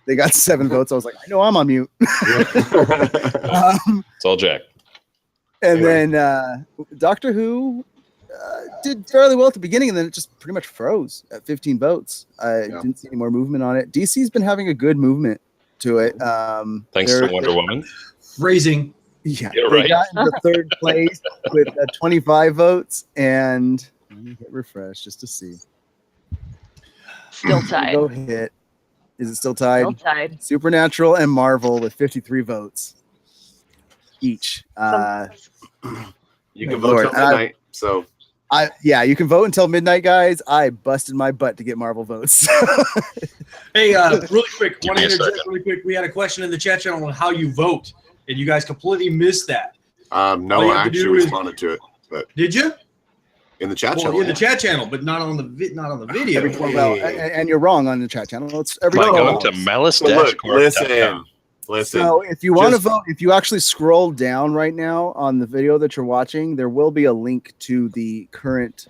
they got 7 votes. I was like, I know I'm on mute. It's all Jack. And then Doctor Who did fairly well at the beginning, and then it just pretty much froze at 15 votes. I didn't see any more movement on it. DC's been having a good movement to it. Thanks to Wonder Woman. Phrasing. Yeah, You're they right. got into 3rd place with 25 votes, and let me hit refresh just to see. Still tied. Go hit. Is it still tied? Still tied. Supernatural and Marvel with 53 votes each. You can vote till midnight. So you can vote until midnight, guys. I busted my butt to get Marvel votes. Hey, really quick, Give want me to a interject second. really quick. We had a question in the chat channel on how you vote, and you guys completely missed that. no, All you I have to actually do is- responded to it, but Did you? in the chat Well, channel. in the chat channel, but not on the video. Every 12 hours. And you're wrong on the chat channel. It's every By 12 going hours. to Malice So look, Corp.com. listen. So if you want to Just- vote, if you actually scroll down right now on the video that you're watching, there will be a link to the current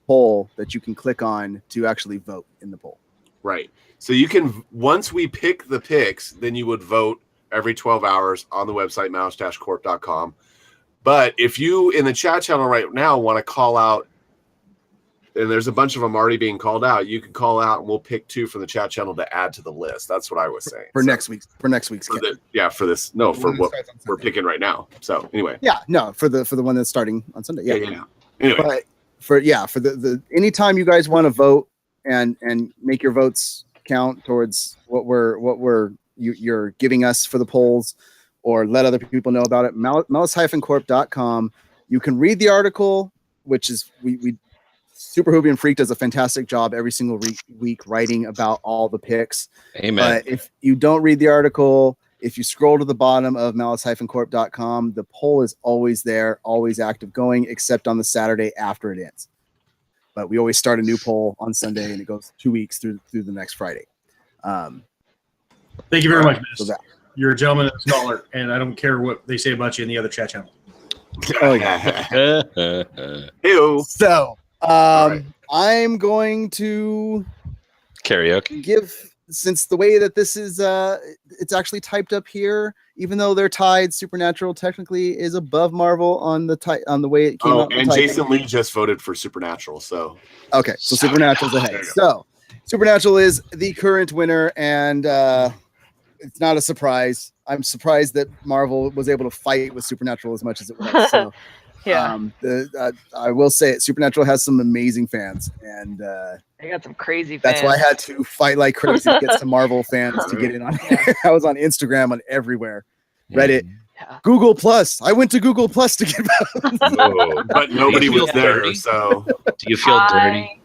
poll that you can click on to actually vote in the poll. Right. So you can, once we pick the picks, then you would vote every 12 hours on the website, malice-corp.com. But if you, in the chat channel right now, want to call out, and there's a bunch of them already being called out, you can call out and we'll pick 2 from the chat channel to add to the list. That's what I was saying. For So, next week's for this, for what we're picking right now. So anyway. Yeah, no, for the one that's starting on Sunday. Yeah. Anyway. But for the anytime you guys want to vote and make your votes count towards what you're giving us for the polls, or let other people know about it, malice-corp.com. You can read the article, which is we Super Hoobie and Freak does a fantastic job every single week writing about all the picks. Amen. But if you don't read the article, if you scroll to the bottom of malice-corp.com, the poll is always there, always active going, except on the Saturday after it ends. But we always start a new poll on Sunday, and it goes 2 weeks through the next Friday. Thank you very much, So Miss. that- You're a gentleman and a scholar, and I don't care what they say about you in the other chat channel. Oh, yeah. Ew. So right. I'm going to Karaoke. give since the way that this is, it's actually typed up here, even though they're tied, Supernatural technically is above Marvel on the way it came out. And Jason Lee just voted for Supernatural, so okay, so Supernatural's ahead. So Supernatural is the current winner, and it's not a surprise. I'm surprised that Marvel was able to fight with Supernatural as much as it was. So, Yeah. I will say it. Supernatural has some amazing fans, and I got some crazy fans. that's why I had to fight like crazy to get some Marvel fans to get in on it. I was on Instagram, on everywhere, Reddit, Google Plus. I went to Google Plus to get but nobody was there. So do you feel dirty?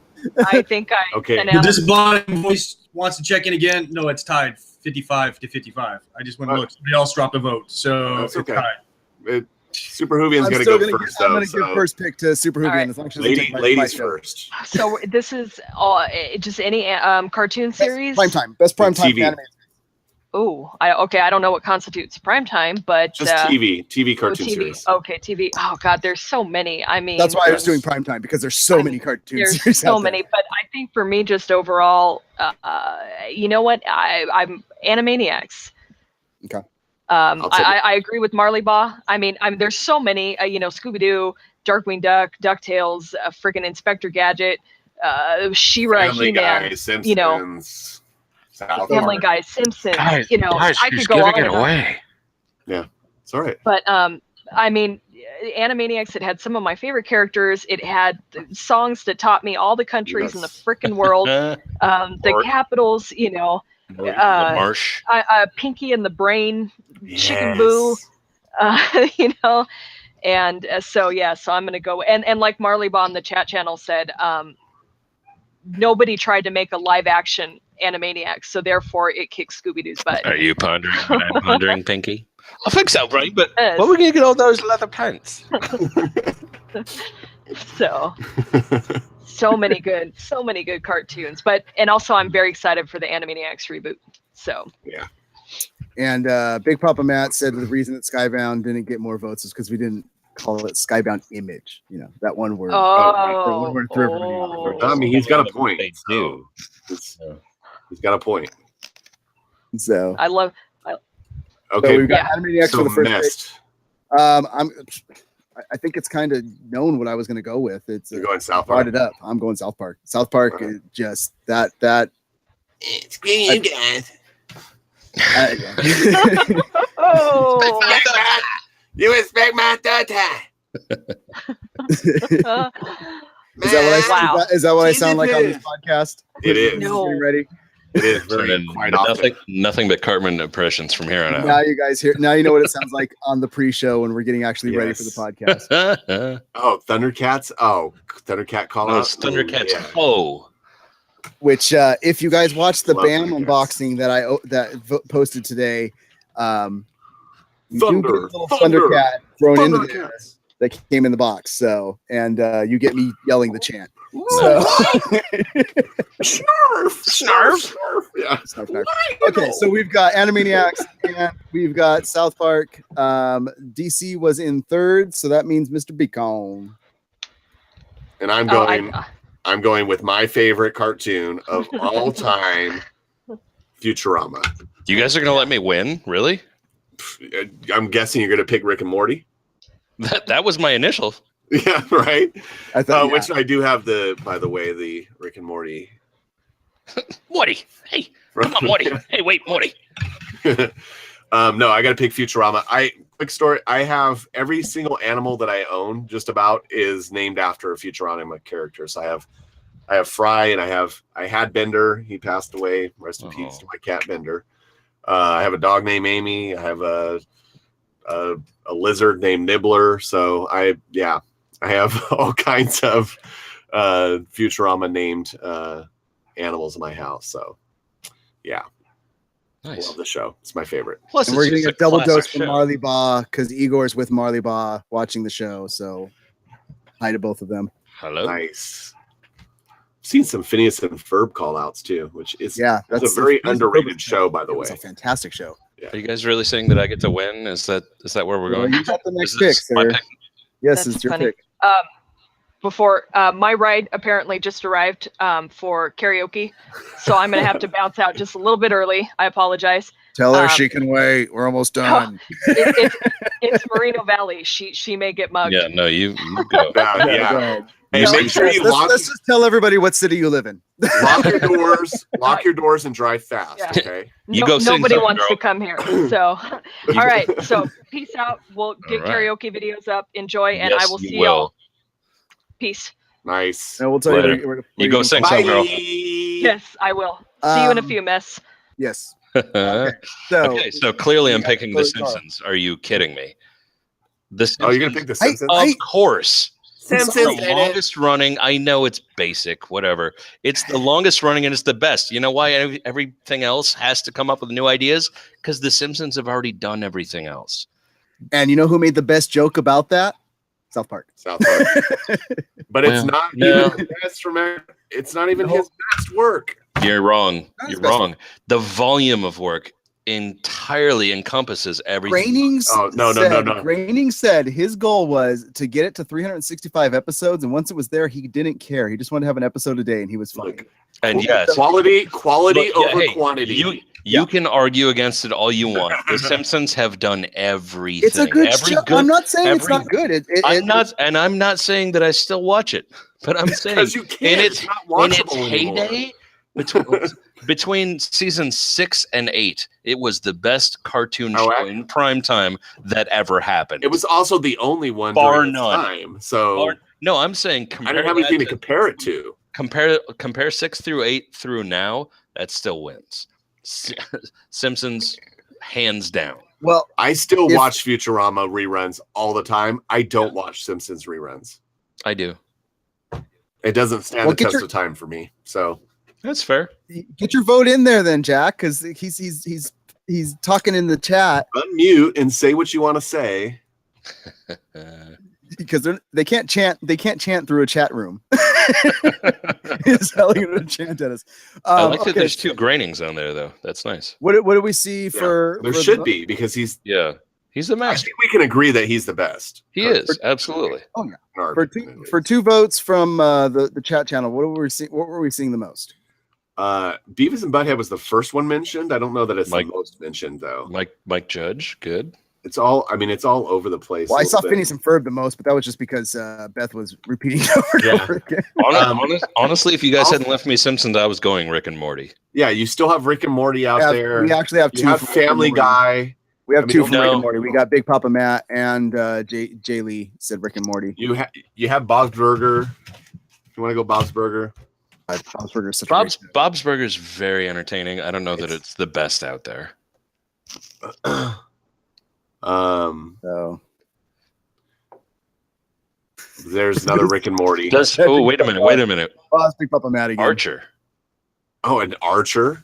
I think I okay. sent out- This Bond voice wants to check in again. No, it's tied 55-55. I just went and looked. They all dropped a vote, so That's it's okay. tied. Super Hoovian's I'm going to still go gonna first, give, I'm though. going to give first pick to Super Hoovian right. as long as she doesn't take my Ladies show. first. So this is just any cartoon series. Prime time, best prime time TV. anime. Oh, I don't know what constitutes prime time, but Just TV cartoon TV. series. Okay, TV. Oh God, there's so many. I mean, That's why I was doing prime time, because there's so many cartoon there's series so out there. many. But I think for me, just overall, you know what? I'm Animaniacs. Okay. I agree with Marley Baugh. I mean, there's so many. Scooby Doo, Darkwing Duck, DuckTales, freaking Inspector Gadget, She-Ra, Family He-Man. Guy, Simpsons. South Family Park. Guy, Simpsons. Guys, I could she's go giving on it and on. away. Yeah, it's all right. But I mean, Animaniacs, it had some of my favorite characters. It had songs that taught me all the countries in the freaking world, the capitals, The marsh. Pinky and the Brain, Chicken Boo, and so I'm gonna go. And like Marley Baugh in the chat channel said, nobody tried to make a live action Animaniacs, so therefore it kicks Scooby-Doo's butt. Are you pondering what I'm pondering, Pinky? I think so, right? But Yes. where are we going to get all those leather pants? So many good cartoons. And also I'm very excited for the Animaniacs reboot. So Yeah. And Big Papa Matt said the reason that Skybound didn't get more votes is because we didn't call it Skybound Image. That one word. That one word threw everybody off. I mean, he's got a point. They do. He's got a point. So I love. Okay. so we've got Animaniacs for the first missed. pick. I think it's kind of known what I was going to go with. It's You're going South brought Park. it up. I'm going South Park. South Park is just that. Screw you guys. Oh. You respect my daughter. Is that what I sound like on this podcast? It is. No. Getting ready. It is very quite often. Nothing but Cartman impressions from here on out. Now you guys hear. Now you know what it sounds like on the pre-show when we're getting actually ready for the podcast. Oh, Thundercats. Oh, Thundercat call out. Thundercats. Yeah. Oh. Which, if you guys watched the Love BAM Thundercats. unboxing that posted today, you do get a little Thunder. Thundercat thrown into there Thundercats. that came in the box. So, and you get me yelling the chant. So, Snarf. Yeah. Snarf. Okay, so we've got Animaniacs and we've got South Park. DC was in third, so that means Mr. Beacon. And I'm I'm going with my favorite cartoon of all time, Futurama. You guys are going to let me win? Really? I'm guessing you're going to pick Rick and Morty. That was my initial. Yeah, right. I thought, Which I do have by the way, the Rick and Morty. Morty. Hey, come on, Morty. Hey, wait, Morty. No, I got to pick Futurama. Quick story. I have every single animal that I own, just about, is named after a Futurama character. So I have Fry, and I had Bender. He passed away. Rest in peace to my cat Bender. I have a dog named Amy. I have a lizard named Nibbler. So I have all kinds of Futurama named animals in my house. So yeah. Nice. Love the show. It's my favorite. Plus, and we're it's getting just a double classic dose from show. Marley Baugh because Igor's with Marley Baugh watching the show. So hi to both of them. Hello. Nice. Seen some Phineas and Ferb call outs too, which is Yeah, it's a very underrated show, by the way. It's a fantastic show. Are you guys really saying that I get to win? Is that where we're Well, going? you got the next Is pick, this my sir. pick? Yes, That's it's your funny. pick. before my ride apparently just arrived for karaoke, so I'm gonna have to bounce out just a little bit early. I apologize. Tell her she can wait. We're almost done. It's Moreno Valley. She may get mugged. Yeah, no, you go. Go Yeah. ahead. Hey, make sure you Let's just tell everybody what city you live in. lock your doors. Lock your doors and drive fast. Yeah. Okay. You go sing Nobody something, wants girl. to come here. So, all right. So, peace out. We'll get All right. karaoke videos up. Enjoy, and Yes, I will you see will. y'all. Peace. Nice. And we'll tell Later. you. Where You go can sing find- some, girl. Yes, I will. See you in a few, mess. Yes. Okay, So, so clearly I'm picking The Sorry. Simpsons. Are you kidding me? The Simpsons, Oh, you're gonna pick the Simpsons? of course. Simpsons It's in the it. longest running. I know it's basic, whatever. It's the longest running and it's the best. You know why everything else has to come up with new ideas? Because The Simpsons have already done everything else. and you know who made the best joke about that? South Park. South Park. But it's Well, not no. even the best. Remember, it's not even No. his best work. You're wrong. That's You're best wrong. The volume of work entirely encompasses everything. Groening Oh, no. Groening said his goal was to get it to 365 episodes, and once it was there, he didn't care. He just wanted to have an episode a day, and he was fine. Look, And yes, quality Look, yeah, over hey, quantity. you can argue against it all you want. The Simpsons have done everything. It's a good Every show. I'm not saying it's every- not good. I'm not saying that I still watch it, but I'm saying Because you can't. in It's its not in its watchable anymore. heyday, between season 6 and 8, it was the best cartoon Oh, show in prime time that ever happened. It was also the only one Bar during its none. time. So Or- no, I'm saying I compare didn't have that anything to to- compare it to. compare 6 through 8 through now. That still wins. Simpsons, hands down. Well, I still If- watch Futurama reruns all the time. I don't watch Simpsons reruns. I do. It doesn't stand Well, the get test of time for me. So That's fair. get your vote in there then, Jack, because he's talking in the chat unmute and say what you want to say. because they can't chant. They can't chant through a chat room. He's telling them to chant at us. I like that okay, there's 2 Grainings on there, though. That's nice. What do we see Yeah, for? there for should the- be because he's. Yeah, he's the I master. think we can agree that he's the best. He is absolutely. In our for opinion, two for 2 votes from the chat channel. What were we seeing? What were we seeing the most? Beavis and Butthead was the first one mentioned. I don't know that it's Mike- the most mentioned though. Mike Judge, good. It's all. I mean, it's all over the place. Well, a I saw little bit. Phineas and Ferb the most, but that was just because Beth was repeating it over and Yeah. over again. Honestly, if you guys I'll- hadn't left me Simpsons, I was going Rick and Morty. Yeah, you still have Rick and Morty out there. We actually have You 2 have from Rick and Family Morty. Guy. We have I mean, 2 from Rick no. and Morty. We got Big Papa Matt and Jay Lee said Rick and Morty. You have Bob's Burger. If you want to go Bob's Burger. Bob's Burger is such a great show. Bob's Burger is very entertaining. I don't know that it's the best out there. So There's another Rick and Morty. Oh, wait a minute. oh, that's Big Papa Matt again. Archer. Oh, and Archer.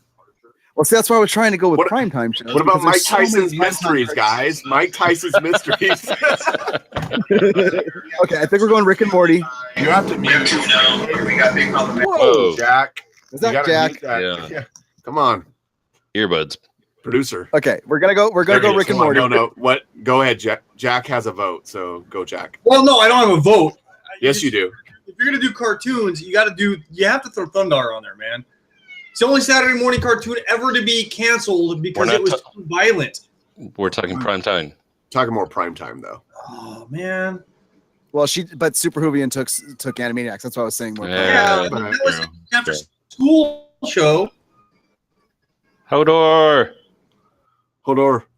Well, see, that's why I was trying to go with What- primetime shows. What about because Mike there's so many Tyson's primetime Mysteries, shows. guys? Mike Tyson's Mysteries. Okay, I think we're going Rick and Morty. You have to mute. We got Big Papa Matt. Whoa. Whoa, Jack. Is You that gotta Jack? mute that. Yeah. Come on, Earbuds. producer. Okay, we're gonna go There it is. Rick and Come on. Morty. No. What? Go ahead, Jack. Jack has a vote, so go, Jack. Well, no, I don't have a vote. Yes, you do. If you're gonna do cartoons, you have to throw Thundar on there, man. It's the only Saturday morning cartoon ever to be canceled because We're it not was too violent. We're talking prime time. Talking more prime time though. Oh man. Well, but Super Hoovian took Animaniacs. That's what I was saying. More Yeah. But that was after school show. Hodor. Hodor.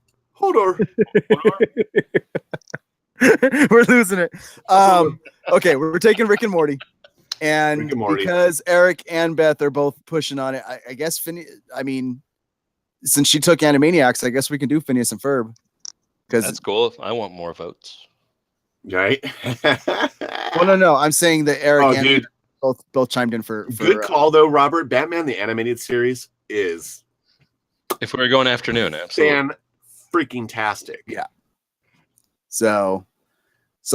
We're losing it. Okay, we're taking Rick and Morty, and Rick and Morty. because Eric and Beth are both pushing on it, I guess. Since she took Animaniacs, I guess we can do Phineas and Ferb. Because That's cool. I want more votes. Right. no, I'm saying that Eric Oh, and dude. both chimed in for Good call though, Robert. Batman the Animated Series is If we were going afternoon, absolutely. fan freaking tastic. Yeah. So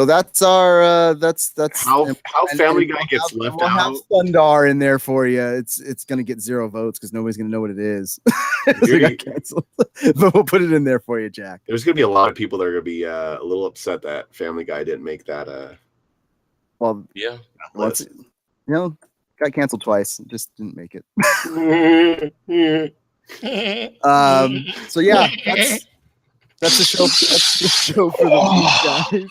that's our that's How and Family we'll Guy gets have- left we'll have out. Thundar in there for you. It's gonna get 0 votes because nobody's gonna know what it is. So it got canceled. But we'll put it in there for you, Jack. There's gonna be a lot of people that are gonna be a little upset that Family Guy didn't make that. Well, Yeah. once, got canceled twice. Just didn't make it. So yeah, that's the show. That's the show for the week, guys.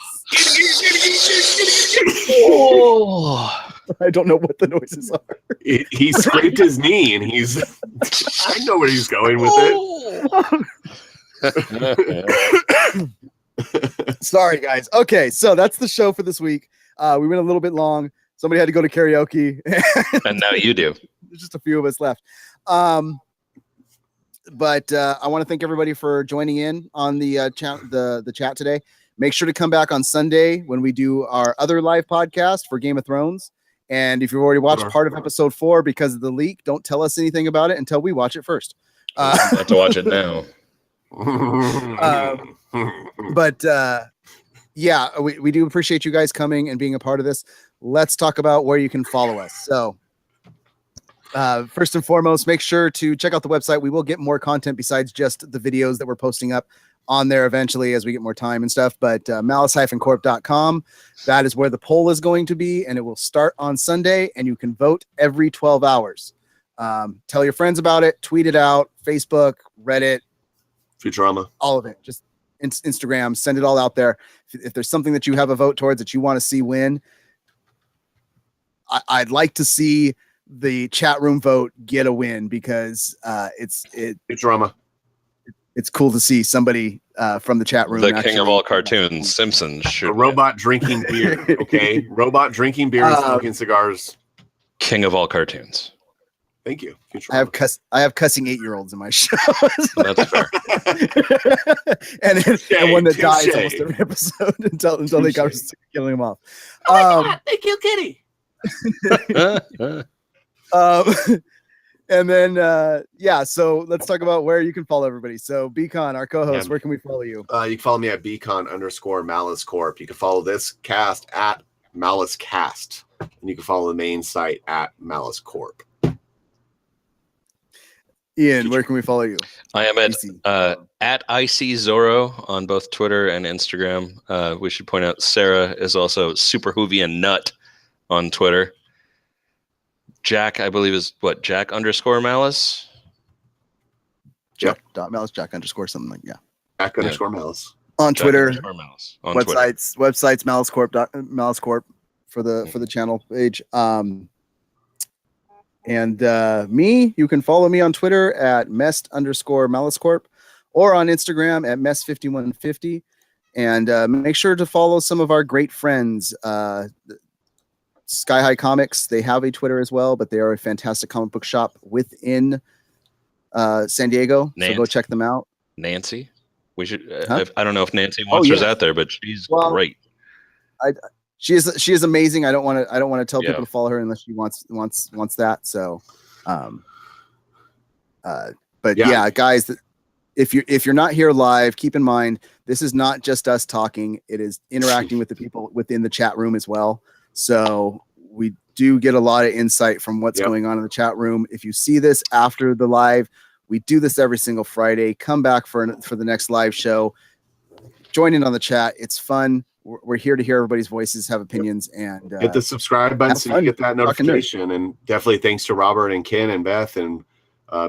I don't know what the noises are. He scraped his knee, and he's. I know where he's going with it. Sorry, guys. Okay, so that's the show for this week. We went a little bit long. Somebody had to go to karaoke, and now you do. There's just a few of us left. But I want to thank everybody for joining in on the chat today. Make sure to come back on Sunday when we do our other live podcast for Game of Thrones. And if you've already watched part of episode 4 because of the leak, don't tell us anything about it until we watch it first. I'm about to watch it now. But yeah, we do appreciate you guys coming and being a part of this. Let's talk about where you can follow us. So first and foremost, make sure to check out the website. We will get more content besides just the videos that we're posting up on there eventually as we get more time and stuff. But malice-corp.com, that is where the poll is going to be, and it will start on Sunday, and you can vote every 12 hours. Tell your friends about it, tweet it out, Facebook, Reddit, Futurama, all of it. Just Instagram, send it all out there. If there's something that you have a vote towards that you want to see win, I'd like to see the chat room vote get a win because Futurama. It's cool to see somebody from the chat room. The king of all cartoons, Simpsons. A robot drinking beer. Okay, robot drinking beer and smoking cigars. King of all cartoons. Thank you. Futurama. I have cussing 8-year-olds in my show. That's fair. and one that dies almost every episode until they got killing him off. Oh my God, they killed Kitty. And then so let's talk about where you can follow everybody. So Beacon, our co-host, where can we follow you? You can follow me at Beacon_Malice Corp. You can follow this cast at MaliceCast, and you can follow the main site at Malice Corp. Ian, where can we follow you? I am at IC Zorro on both Twitter and Instagram. We should point out Sarah is also Super Hoovian Nut on Twitter. Jack, I believe, is what? Jack_Malice? Jack.Malice, Jack _ something like Jack_Malice. On Twitter. Malice. On websites Malice Corp for the channel page. And me, you can follow me on Twitter at Mest_Malice Corp or on Instagram at Mest5150. And make sure to follow some of our great friends. Sky High Comics, they have a Twitter as well, but they are a fantastic comic book shop within San Diego. So go check them out. Nancy, we should. I don't know if Nancy wants hers out there, but she's great. She is amazing. I don't want to tell people to follow her unless she wants that. So, guys, if you're not here live, keep in mind this is not just us talking. It is interacting with the people within the chat room as well. So we do get a lot of insight from what's going on in the chat room. If you see this after the live, we do this every single Friday. Come back for the next live show. Join in on the chat. It's fun. We're here to hear everybody's voices, have opinions, and hit the subscribe button so you get that notification. And definitely thanks to Robert and Ken and Beth and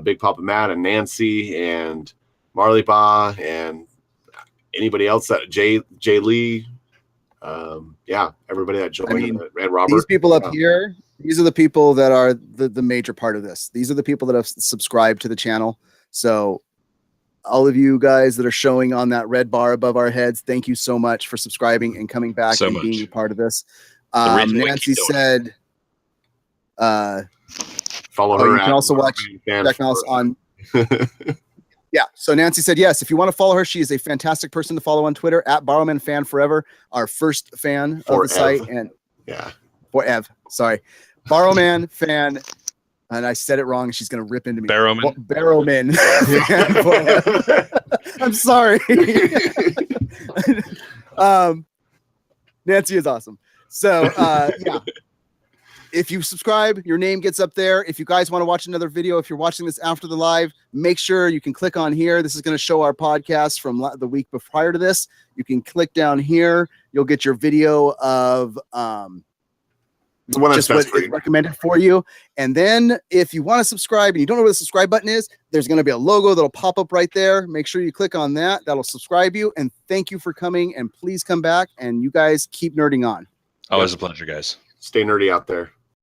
Big Papa Matt and Nancy and Marley Ba and anybody else that Jay Lee. Everybody that joined, and Robert. These people up here, these are the people that are the major part of this. These are the people that have subscribed to the channel. So all of you guys that are showing on that red bar above our heads, thank you so much for subscribing and coming back and being a part of this. Nancy said, follow her. You can also watch Jack Malice on. Yeah. So Nancy said, yes, if you want to follow her, she is a fantastic person to follow on Twitter at Borrowman Fan Forever, our first fan of the site. And sorry. Borrowman Fan. And I said it wrong. She's going to rip into me. Barrowman. I'm sorry. Nancy is awesome. So, if you subscribe, your name gets up there. If you guys want to watch another video, if you're watching this after the live, make sure you can click on here. This is going to show our podcast from the week prior to this. You can click down here. You'll get your video of the one that's just what best for is you. recommended for you. And then if you want to subscribe and you don't know where the subscribe button is, there's going to be a logo that'll pop up right there. Make sure you click on that. That'll subscribe you. And thank you for coming. And please come back. And you guys keep nerding on. Always a pleasure, guys. Stay nerdy out there.